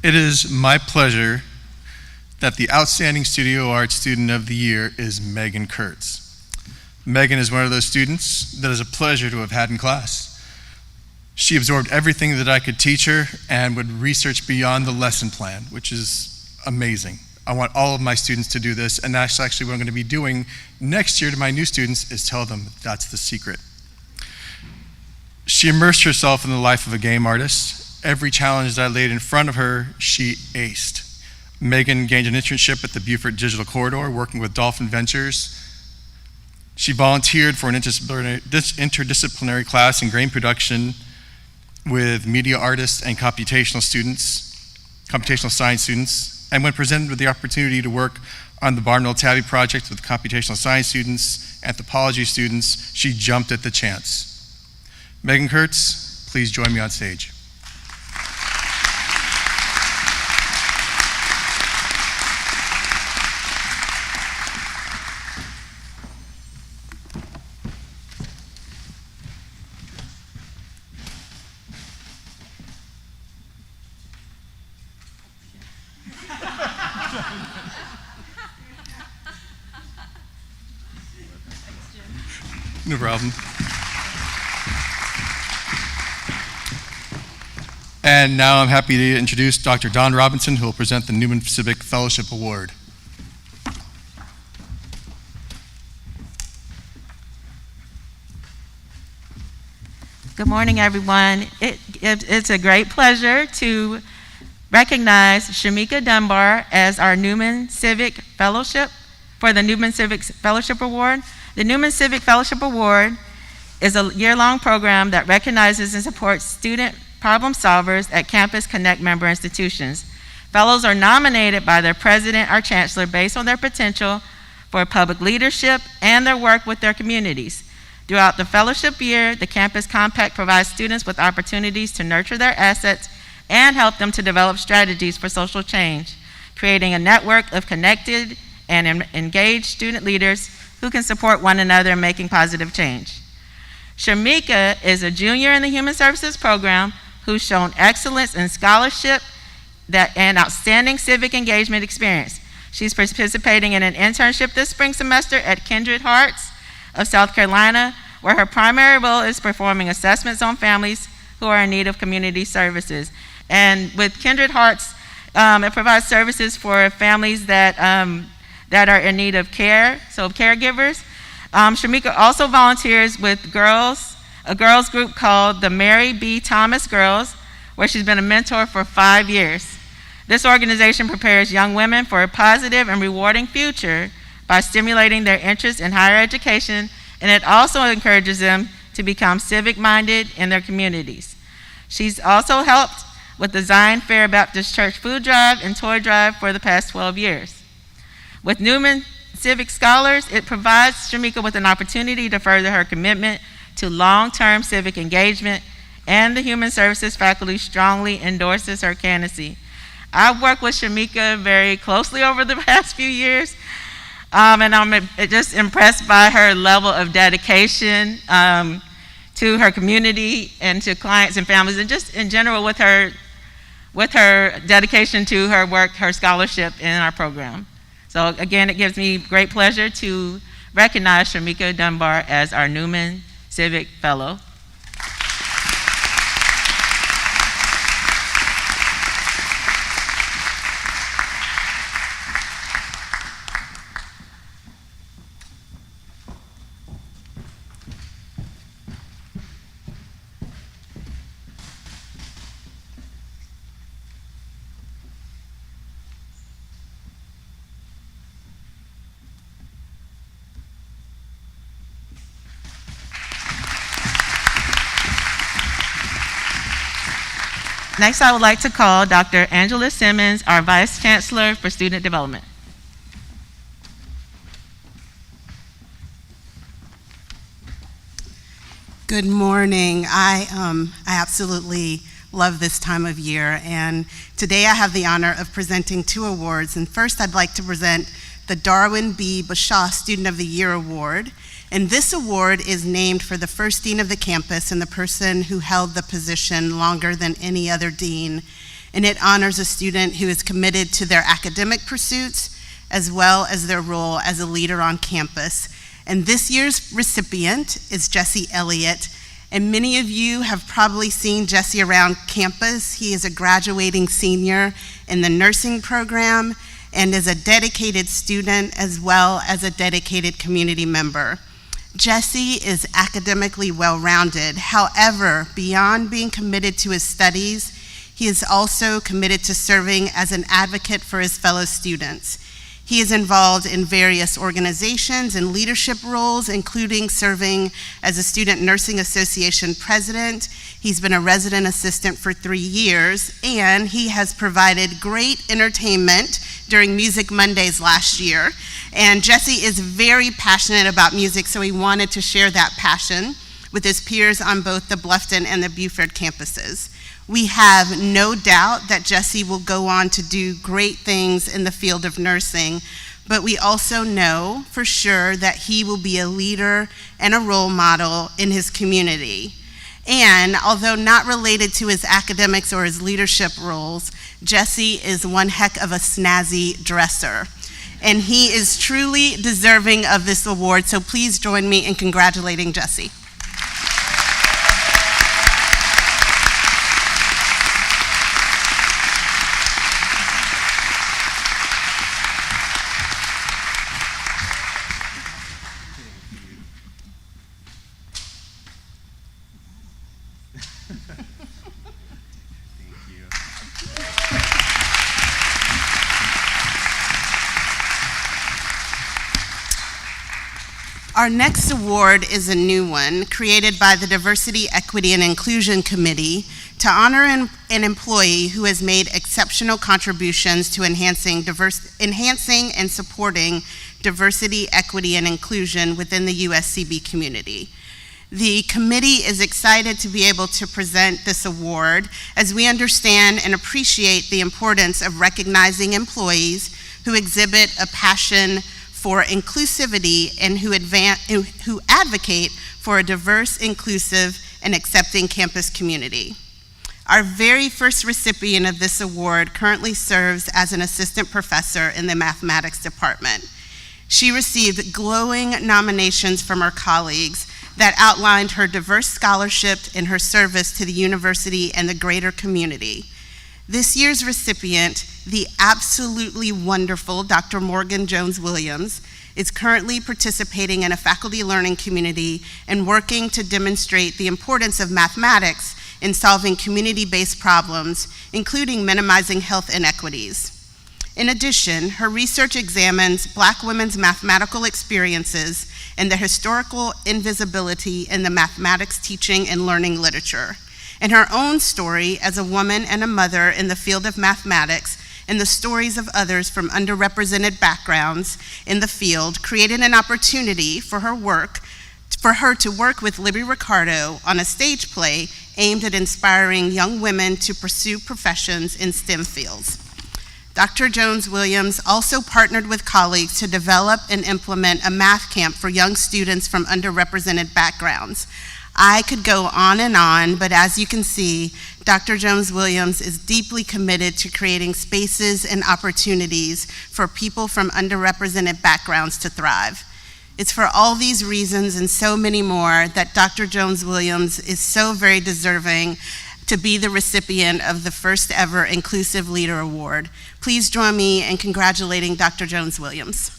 It is my pleasure that the Outstanding Studio Art Student of the Year is Megan Kurtz. Megan is one of those students that is a pleasure to have had in class. She absorbed everything that I could teach her and would research beyond the lesson plan, which is amazing. I want all of my students to do this, and that's actually what I'm going to be doing next year to my new students, is tell them that's the secret. She immersed herself in the life of a game artist. Every challenge that I laid in front of her, she aced. Megan gained an internship at the Beaufort Digital Corridor, working with Dolphin Ventures. She volunteered for an interdisciplinary class in game production with media artists and computational science students, and when presented with the opportunity to work on the Barnwell Tabby project with computational science students, anthropology students, she jumped at the chance. Megan Kurtz, please join me on stage. No problem. And now I'm happy to introduce Dr. Don Robinson, who will present the Newman Civic Fellowship Award. Good morning, everyone. It's a great pleasure to recognize Shamika Dunbar as our Newman Civic Fellowship for the Newman Civic Fellowship Award. The Newman Civic Fellowship Award is a year-long program that recognizes and supports student problem solvers at Campus Connect member institutions. Fellows are nominated by their president or chancellor based on their potential for public leadership and their work with their communities. Throughout the fellowship year, the Campus Compact provides students with opportunities to nurture their assets and help them to develop strategies for social change, creating a network of connected and engaged student leaders who can support one another in making positive change. Shamika is a junior in the Human Services program who's shown excellence in scholarship and outstanding civic engagement experience. She's participating in an internship this spring semester at Kindred Hearts of South Carolina, where her primary role is performing assessments on families who are in need of community services. And with Kindred Hearts, it provides services for families that are in need of care, so caregivers. Shamika also volunteers with a girls group called the Mary B. Thomas Girls, where she's been a mentor for 5 years. This organization prepares young women for a positive and rewarding future by stimulating their interest in higher education, and it also encourages them to become civic-minded in their communities. She's also helped with the Zion Fair Baptist Church food drive and toy drive for the past 12 years. With Newman Civic Scholars, it provides Shamika with an opportunity to further her commitment to long-term civic engagement and the Human Services faculty strongly endorses her candidacy. I've worked with Shamika very closely over the past few years, and I'm just impressed by her level of dedication to her community and to clients and families, and just in general with her dedication to her work, her scholarship in our program. So again, it gives me great pleasure to recognize Shamika Dunbar as our Newman Civic Fellow. Next, I would like to call Dr. Angela Simmons, our Vice Chancellor for Student Development. Good morning. I absolutely love this time of year, and today I have the honor of presenting 2 awards. And first, I'd like to present the Darwin B. Bashaw Student of the Year Award. And this award is named for the first dean of the campus and the person who held the position longer than any other dean. And it honors a student who is committed to their academic pursuits as well as their role as a leader on campus. And this year's recipient is Jesse Elliott. And many of you have probably seen Jesse around campus. He is a graduating senior in the nursing program and is a dedicated student as well as a dedicated community member. Jesse is academically well-rounded. However, beyond being committed to his studies, he is also committed to serving as an advocate for his fellow students. He is involved in various organizations and leadership roles, including serving as a Student Nursing Association president. He's been a resident assistant for 3 years, and he has provided great entertainment during Music Mondays last year. And Jesse is very passionate about music, so he wanted to share that passion with his peers on both the Bluffton and the Buford campuses. We have no doubt that Jesse will go on to do great things in the field of nursing, but we also know for sure that he will be a leader and a role model in his community. And although not related to his academics or his leadership roles, Jesse is one heck of a snazzy dresser. And he is truly deserving of this award, so please join me in congratulating Jesse. Our next award is a new one created by the Diversity, Equity, and Inclusion Committee to honor an employee who has made exceptional contributions to enhancing and supporting diversity, equity, and inclusion within the USCB community. The committee is excited to be able to present this award as we understand and appreciate the importance of recognizing employees who exhibit a passion for inclusivity and who advocate for a diverse, inclusive, and accepting campus community. Our very first recipient of this award currently serves as an assistant professor in the mathematics department. She received glowing nominations from her colleagues that outlined her diverse scholarship and her service to the university and the greater community. This year's recipient, the absolutely wonderful Dr. Morgan Jones-Williams, is currently participating in a faculty learning community and working to demonstrate the importance of mathematics in solving community-based problems, including minimizing health inequities. In addition, her research examines Black women's mathematical experiences and the historical invisibility in the mathematics teaching and learning literature, and her own story as a woman and a mother in the field of mathematics and the stories of others from underrepresented backgrounds in the field created an opportunity for her to work with Libby Ricardo on a stage play aimed at inspiring young women to pursue professions in STEM fields. Dr. Jones-Williams also partnered with colleagues to develop and implement a math camp for young students from underrepresented backgrounds. I could go on, but as you can see, Dr. Jones-Williams is deeply committed to creating spaces and opportunities for people from underrepresented backgrounds to thrive. It's for all these reasons and so many more that Dr. Jones-Williams is so very deserving to be the recipient of the first ever Inclusive Leader Award. Please join me in congratulating Dr. Jones-Williams.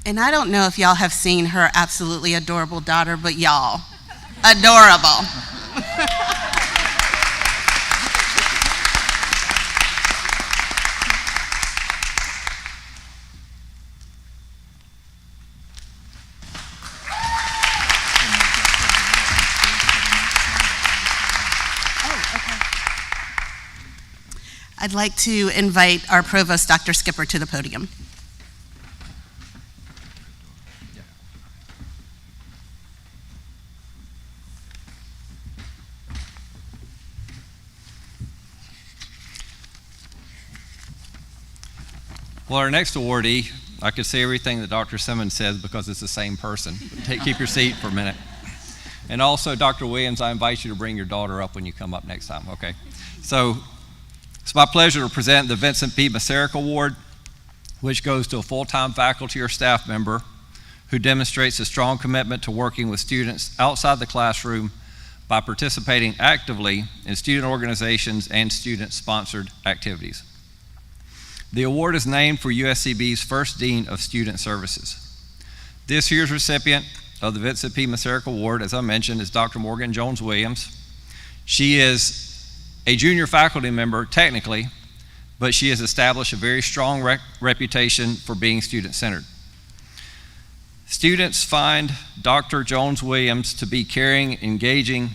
And I don't know if y'all have seen her absolutely adorable daughter, but y'all, adorable. I'd like to invite our provost, Dr. Skipper, to the podium. Well, our next awardee, I could say everything that Dr. Simmons says because it's the same person. Keep your seat for a minute. And also, Dr. Williams, I invite you to bring your daughter up when you come up next time, okay? So, it's my pleasure to present the Vincent P. Masarick Award, which goes to a full-time faculty or staff member who demonstrates a strong commitment to working with students outside the classroom by participating actively in student organizations and student-sponsored activities. The award is named for USCB's first Dean of Student Services. This year's recipient of the Vincent P. Masarick Award, as I mentioned, is Dr. Morgan Jones-Williams. She is a junior faculty member, technically, but she has established a very strong reputation for being student-centered. Students find Dr. Jones-Williams to be caring, engaging,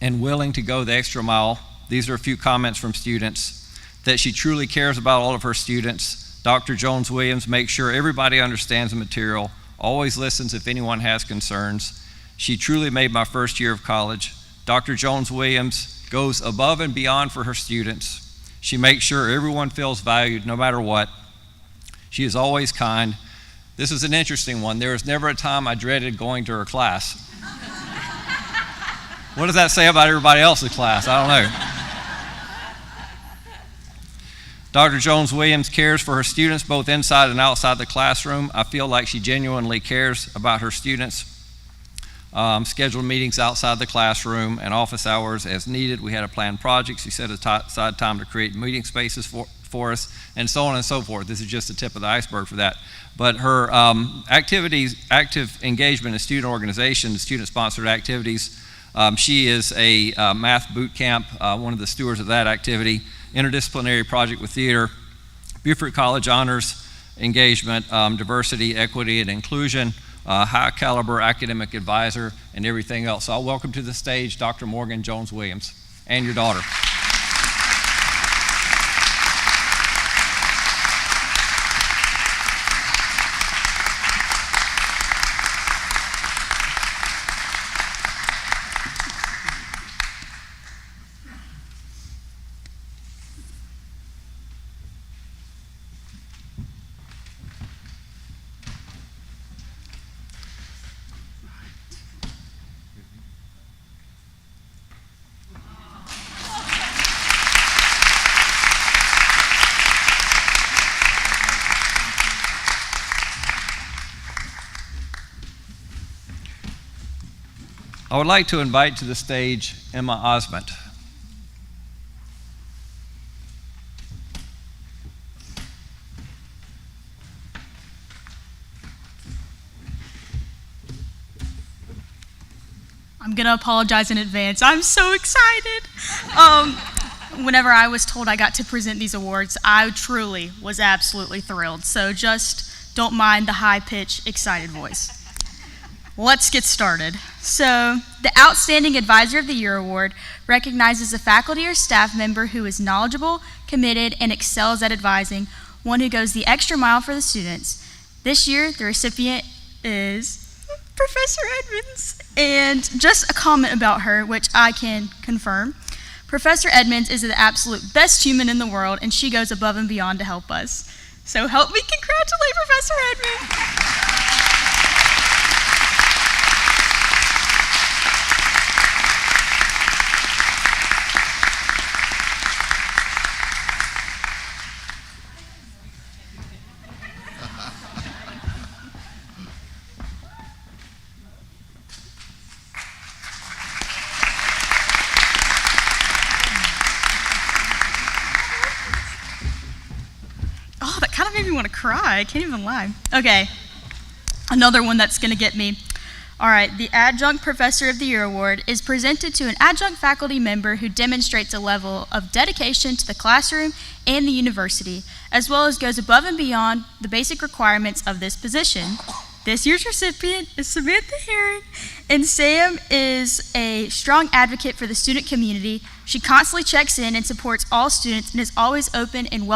and willing to go the extra mile. These are a few comments from students. That she truly cares about all of her students. Dr. Jones-Williams makes sure everybody understands the material, always listens if anyone has concerns. She truly made my first year of college. Dr. Jones-Williams goes above and beyond for her students. She makes sure everyone feels valued no matter what. She is always kind. This is an interesting one. There was never a time I dreaded going to her class. What does that say about everybody else's class? I don't know. Dr. Jones-Williams cares for her students both inside and outside the classroom. I feel like she genuinely cares about her students. Scheduled meetings outside the classroom and office hours as needed. We had a planned project. She set aside time to create meeting spaces for us, and so on and so forth. This is just the tip of the iceberg for that. But her active engagement in student organizations, student-sponsored activities. She is a math boot camp, one of the stewards of that activity. Interdisciplinary project with theater, Beaufort College honors engagement, diversity, equity, and inclusion, high caliber academic advisor, and everything else. So I'll welcome to the stage Dr. Morgan Jones-Williams and your daughter. I would like to invite to the stage Emma Osment. I'm gonna apologize in advance. I'm so excited. Whenever I was told I got to present these awards, I truly was absolutely thrilled. So just don't mind the high-pitched, excited voice. Let's get started. So, the Outstanding Advisor of the Year Award recognizes a faculty or staff member who is knowledgeable, committed, and excels at advising, one who goes the extra mile for the students. This year, the recipient is Professor Edmonds. And just a comment about her, which I can confirm. Professor Edmonds is the absolute best human in the world, and she goes above and beyond to help us. So help me congratulate Professor Edmonds. Oh, that kind of made me want to cry. I can't even lie. Okay, another one that's going to get me. All right, the Adjunct Professor of the Year Award is presented to an adjunct faculty member who demonstrates a level of dedication to the classroom and the university, as well as goes above and beyond the basic requirements of this position. This year's recipient is Samantha Herring, and Sam is a strong advocate for the student community. She constantly checks in and supports all students and is always open and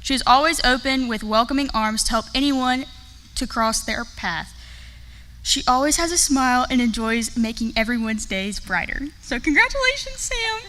she is always open with welcoming arms to help anyone to cross their path. She always has a smile and enjoys making everyone's days brighter. So congratulations, Sam.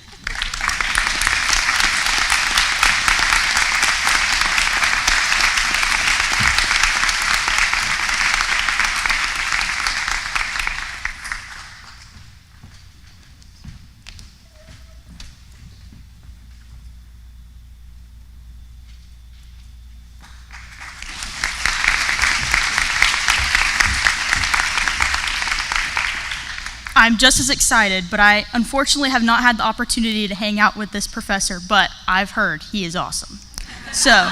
I'm just as excited, but I unfortunately have not had the opportunity to hang out with this professor, but I've heard he is awesome. So,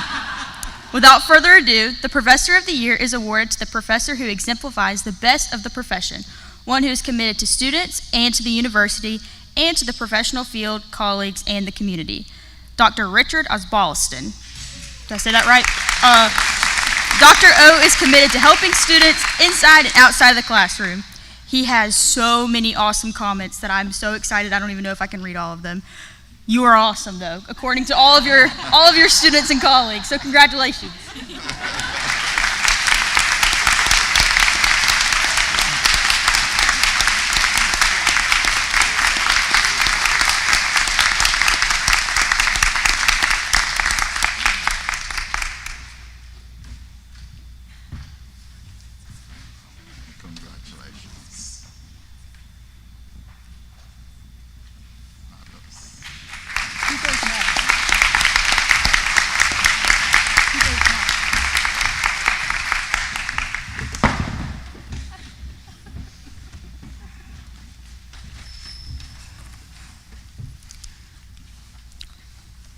without further ado, the Professor of the Year is awarded to the professor who exemplifies the best of the profession, one who is committed to students and to the university and to the professional field, colleagues, and the community. Dr. Richard Osbaldiston. Did I say that right? Dr. O is committed to helping students inside and outside of the classroom. He has so many awesome comments that I'm so excited. I don't even know if I can read all of them. You are awesome, though, according to all of your students and colleagues. So congratulations.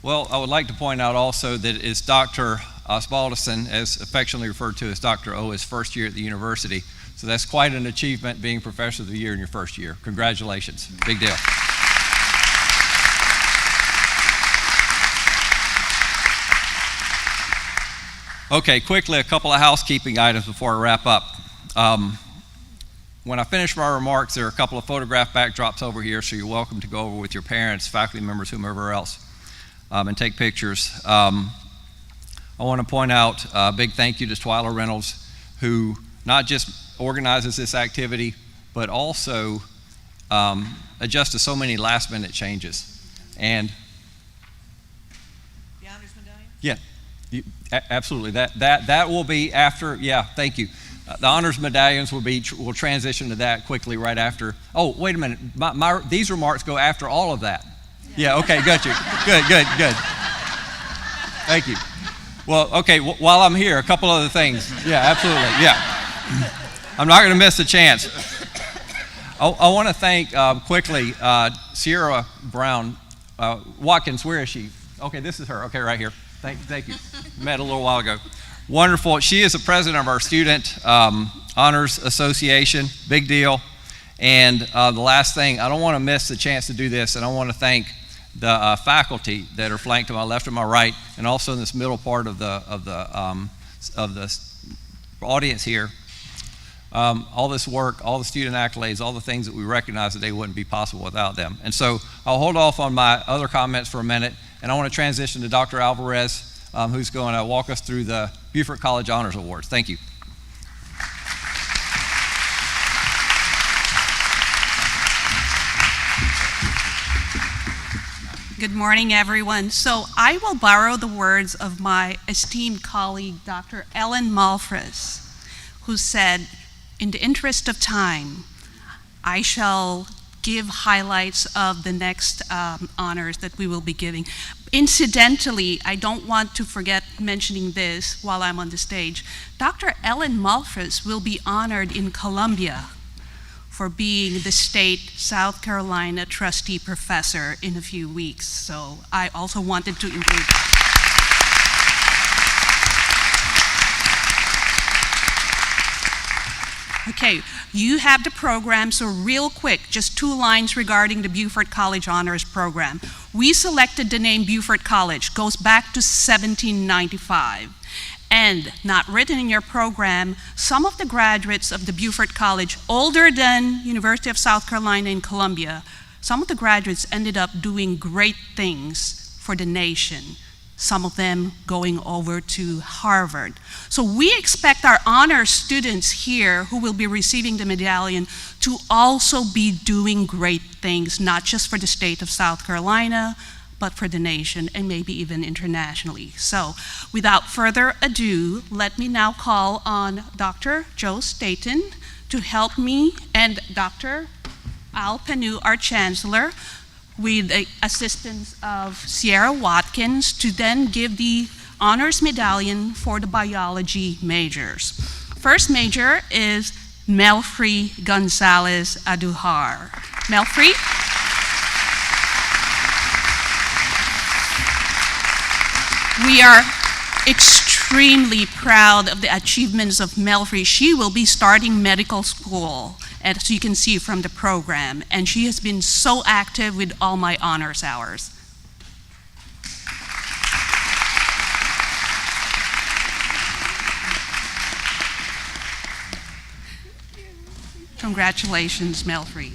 Well, I would like to point out also that it's Dr. Osbaldiston, as affectionately referred to as Dr. O, his first year at the university. So that's quite an achievement, being Professor of the Year in your first year. Congratulations. Big deal. Okay, quickly, a couple of housekeeping items before I wrap up. When I finish my remarks, there are a couple of photograph backdrops over here, so you're welcome to go over with your parents, faculty members, whomever else, and take pictures. I want to point out a big thank you to Twyla Reynolds, who not just organizes this activity, but also adjusts to so many last-minute changes. And the honors medallion? Yeah, absolutely. That will be after. Yeah, thank you. The honors medallions will transition to that quickly right after. Oh, wait a minute. These remarks go after all of that. Yeah. Okay. Got you. Good. Thank you. Well, okay. While I'm here, a couple other things. Yeah, absolutely. Yeah. I'm not going to miss a chance. I want to thank quickly Sierra Brown Watkins. Where is she? Okay, this is her. Okay, right here. Thank you. Met a little while ago. Wonderful. She is the president of our Student Honors Association. Big deal. And the last thing, I don't want to miss the chance to do this, and I want to thank the faculty that are flanked to my left and my right, and also in this middle part of the audience here. all this work, all the student accolades, all the things that we recognize today wouldn't be possible without them. And so I'll hold off on my other comments for a minute, and I want to transition to Dr. Alvarez, who's going to walk us through the Beaufort College Honors Awards. Thank you. Good morning, everyone. So I will borrow the words of my esteemed colleague, Dr. Ellen Malfris, who said, in the interest of time, I shall give highlights of the next honors that we will be giving. Incidentally, I don't want to forget mentioning this while I'm on the stage. Dr. Ellen Malfris will be honored in Columbia for being the state South Carolina trustee professor in a few weeks. So I also wanted to include that. Okay, you have the program, so real quick, just 2 lines regarding the Beaufort College Honors Program. We selected the name Beaufort College, goes back to 1795. And not written in your program, some of the graduates of the Beaufort College, older than University of South Carolina in Columbia, some of the graduates ended up doing great things for the nation, some of them going over to Harvard. So we expect our honor students here who will be receiving the medallion to also be doing great things, not just for the state of South Carolina, but for the nation and maybe even internationally. So without further ado, let me now call on Dr. Joe Staten to help me and Dr. Al Panu, our chancellor, with the assistance of Sierra Watkins, to then give the honors medallion for the biology majors. First major is Melfrey Gonzalez Adujar. Melfrey? We are extremely proud of the achievements of Melfrey. She will be starting medical school, as you can see from the program, and she has been so active with all my honors hours. Congratulations, Melfrey.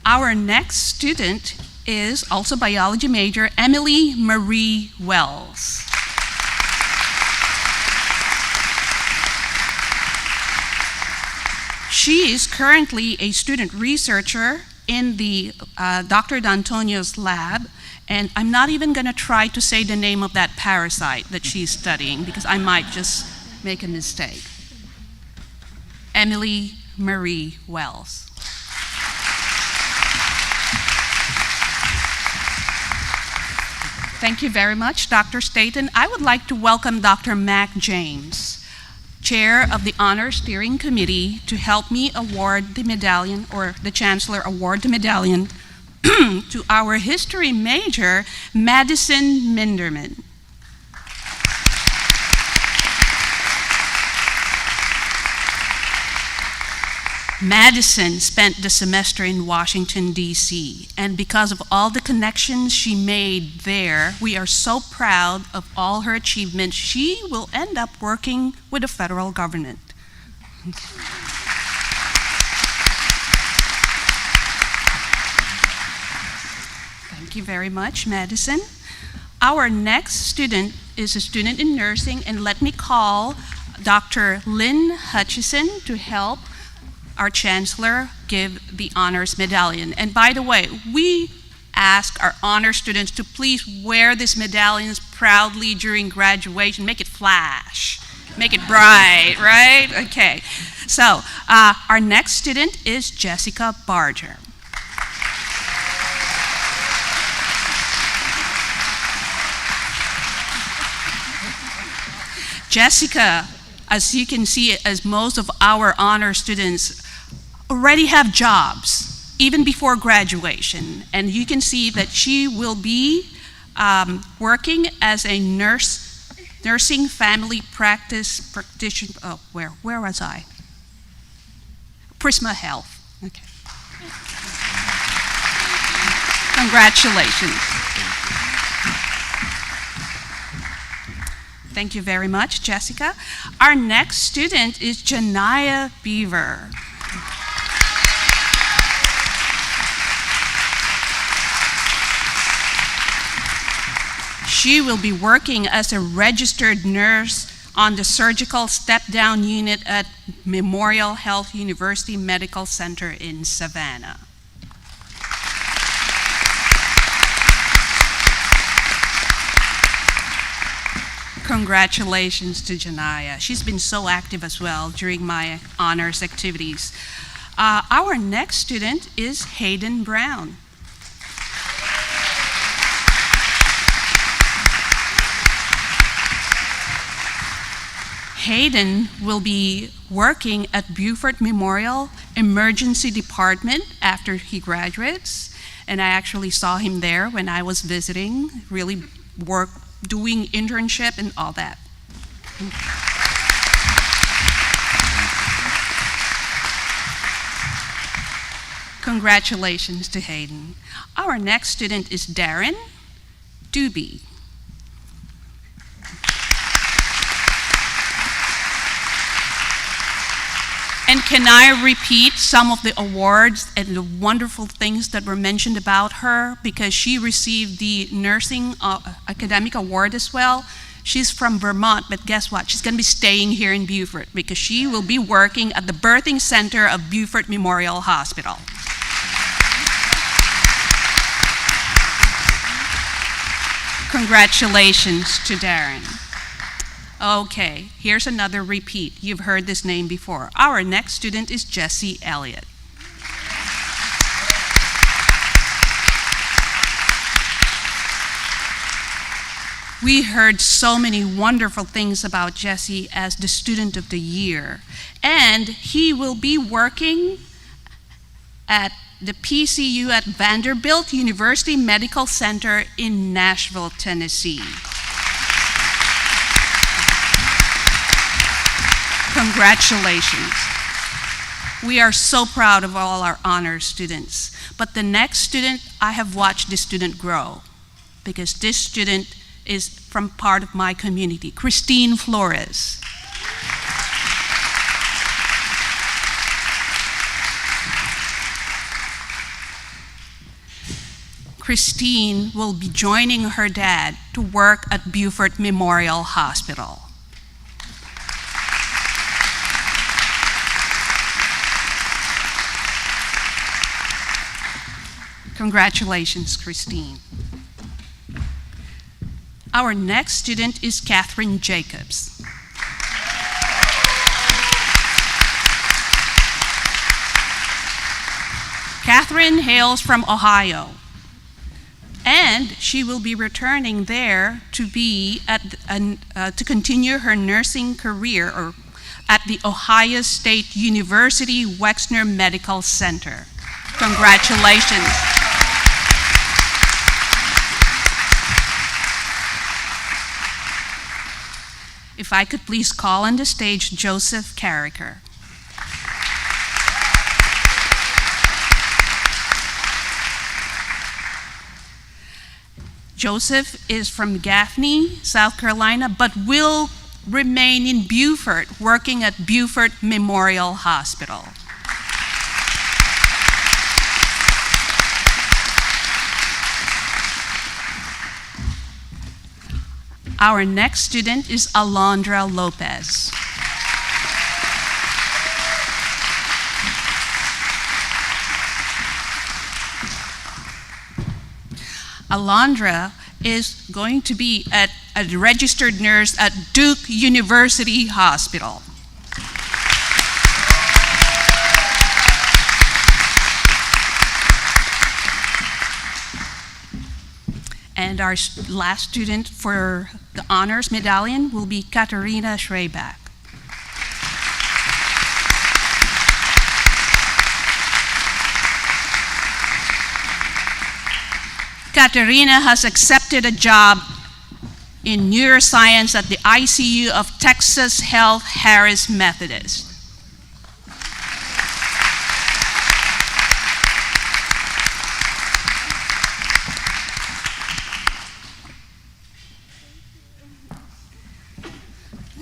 Our next student is also biology major, Emily Marie Wells. She is currently a student researcher in the Dr. D'Antonio's lab, and I'm not even going to try to say the name of that parasite that she's studying because I might just make a mistake. Emily Marie Wells. Thank you very much, Dr. Staten. I would like to welcome Dr. Mac James, Chair of the Honor Steering Committee, to help me award the medallion, or the Chancellor award the medallion to our history major, Madison Minderman. Madison spent the semester in Washington, D.C., and because of all the connections she made there, we are so proud of all her achievements. She will end up working with the federal government. Thank you very much, Madison. Our next student is a student in nursing, and let me call Dr. Lynn Hutchison to help our Chancellor give the honors medallion. And by the way, we ask our honor students to please wear these medallions proudly during graduation. Make it flash, make it bright, right? Okay, so our next student is Jessica Barger. Jessica, as you can see, as most of our honor students already have jobs, even before graduation. And you can see that she will be working as a nursing family practice practitioner. Oh, where was I? Prisma Health. Okay. Congratulations. Thank you very much, Jessica. Our next student is Janaya Beaver. She will be working as a registered nurse on the surgical step-down unit at Memorial Health University Medical Center in Savannah. Congratulations to Janaya. She's been so active as well during my honors activities. Our next student is Hayden Brown. Hayden will be working at Beaufort Memorial Emergency Department after he graduates, and I actually saw him there when I was visiting, really doing internship and all that. Congratulations to Hayden. Our next student is Darren Doobie. And can I repeat some of the awards and the wonderful things that were mentioned about her, because she received the Nursing Academic Award as well. She's from Vermont, but guess what? She's going to be staying here in Beaufort because she will be working at the birthing center of Beaufort Memorial Hospital. Congratulations to Darren. Okay, here's another repeat. You've heard this name before. Our next student is Jesse Elliott. We heard so many wonderful things about Jesse as the Student of the Year, and he will be working at the PCU at Vanderbilt University Medical Center in Nashville, Tennessee. Congratulations. We are so proud of all our honors students. But the next student, I have watched this student grow because this student is from part of my community, Christine Flores. Christine will be joining her dad to work at Beaufort Memorial Hospital. Congratulations, Christine. Our next student is Catherine Jacobs. Catherine hails from Ohio, and she will be returning there to be to continue her nursing career at the Ohio State University Wexner Medical Center. Congratulations. If I could please call on the stage Joseph Carricker. Joseph is from Gaffney, South Carolina, but will remain in Beaufort, working at Beaufort Memorial Hospital. Our next student is Alondra Lopez. Alondra is going to be a registered nurse at Duke University Hospital. And our last student for the honors medallion will be Katarina Schreibach. Katarina has accepted a job in neuroscience at the ICU of Texas Health Harris Methodist.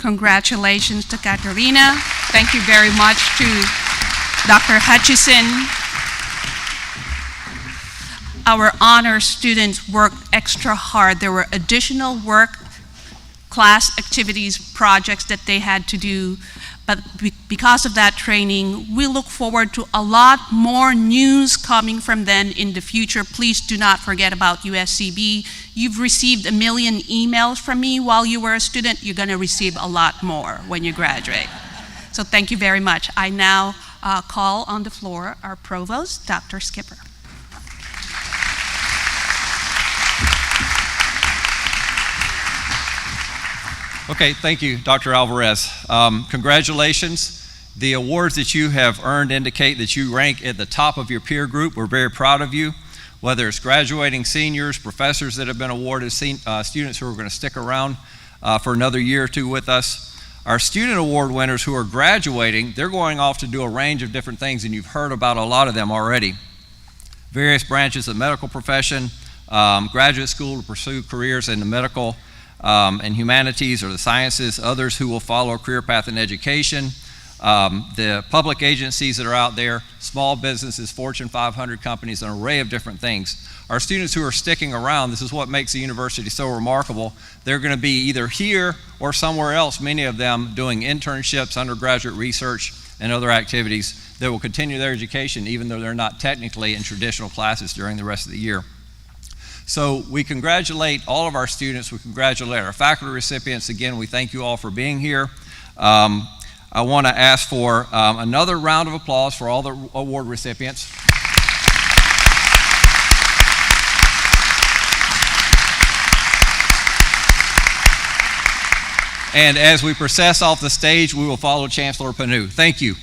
Congratulations to Katerina. Thank you very much to Dr. Hutchison. Our honor students worked extra hard. There were additional work, class activities, projects that they had to do, but because of that training, we look forward to a lot more news coming from them in the future. Please do not forget about USCB. You've received 1 million emails from me while you were a student. You're going to receive a lot more when you graduate. So thank you very much. I now call on the floor our provost, Dr. Skipper. Okay, thank you, Dr. Alvarez. Congratulations. The awards that you have earned indicate that you rank at the top of your peer group. We're very proud of you, whether it's graduating seniors, professors that have been awarded, students who are going to stick around for another year or two with us. Our student award winners who are graduating, they're going off to do a range of different things, and you've heard about a lot of them already. Various branches of medical profession, graduate school to pursue careers in the medical and humanities or the sciences, others who will follow a career path in education, the public agencies that are out there, small businesses, Fortune 500 companies, an array of different things. Our students who are sticking around, this is what makes the university so remarkable. They're going to be either here or somewhere else, many of them doing internships, undergraduate research, and other activities that will continue their education even though they're not technically in traditional classes during the rest of the year. So we congratulate all of our students. We congratulate our faculty recipients. Again, we thank you all for being here. I want to ask for another round of applause for all the award recipients. And as we process off the stage, we will follow Chancellor Panu. Thank you.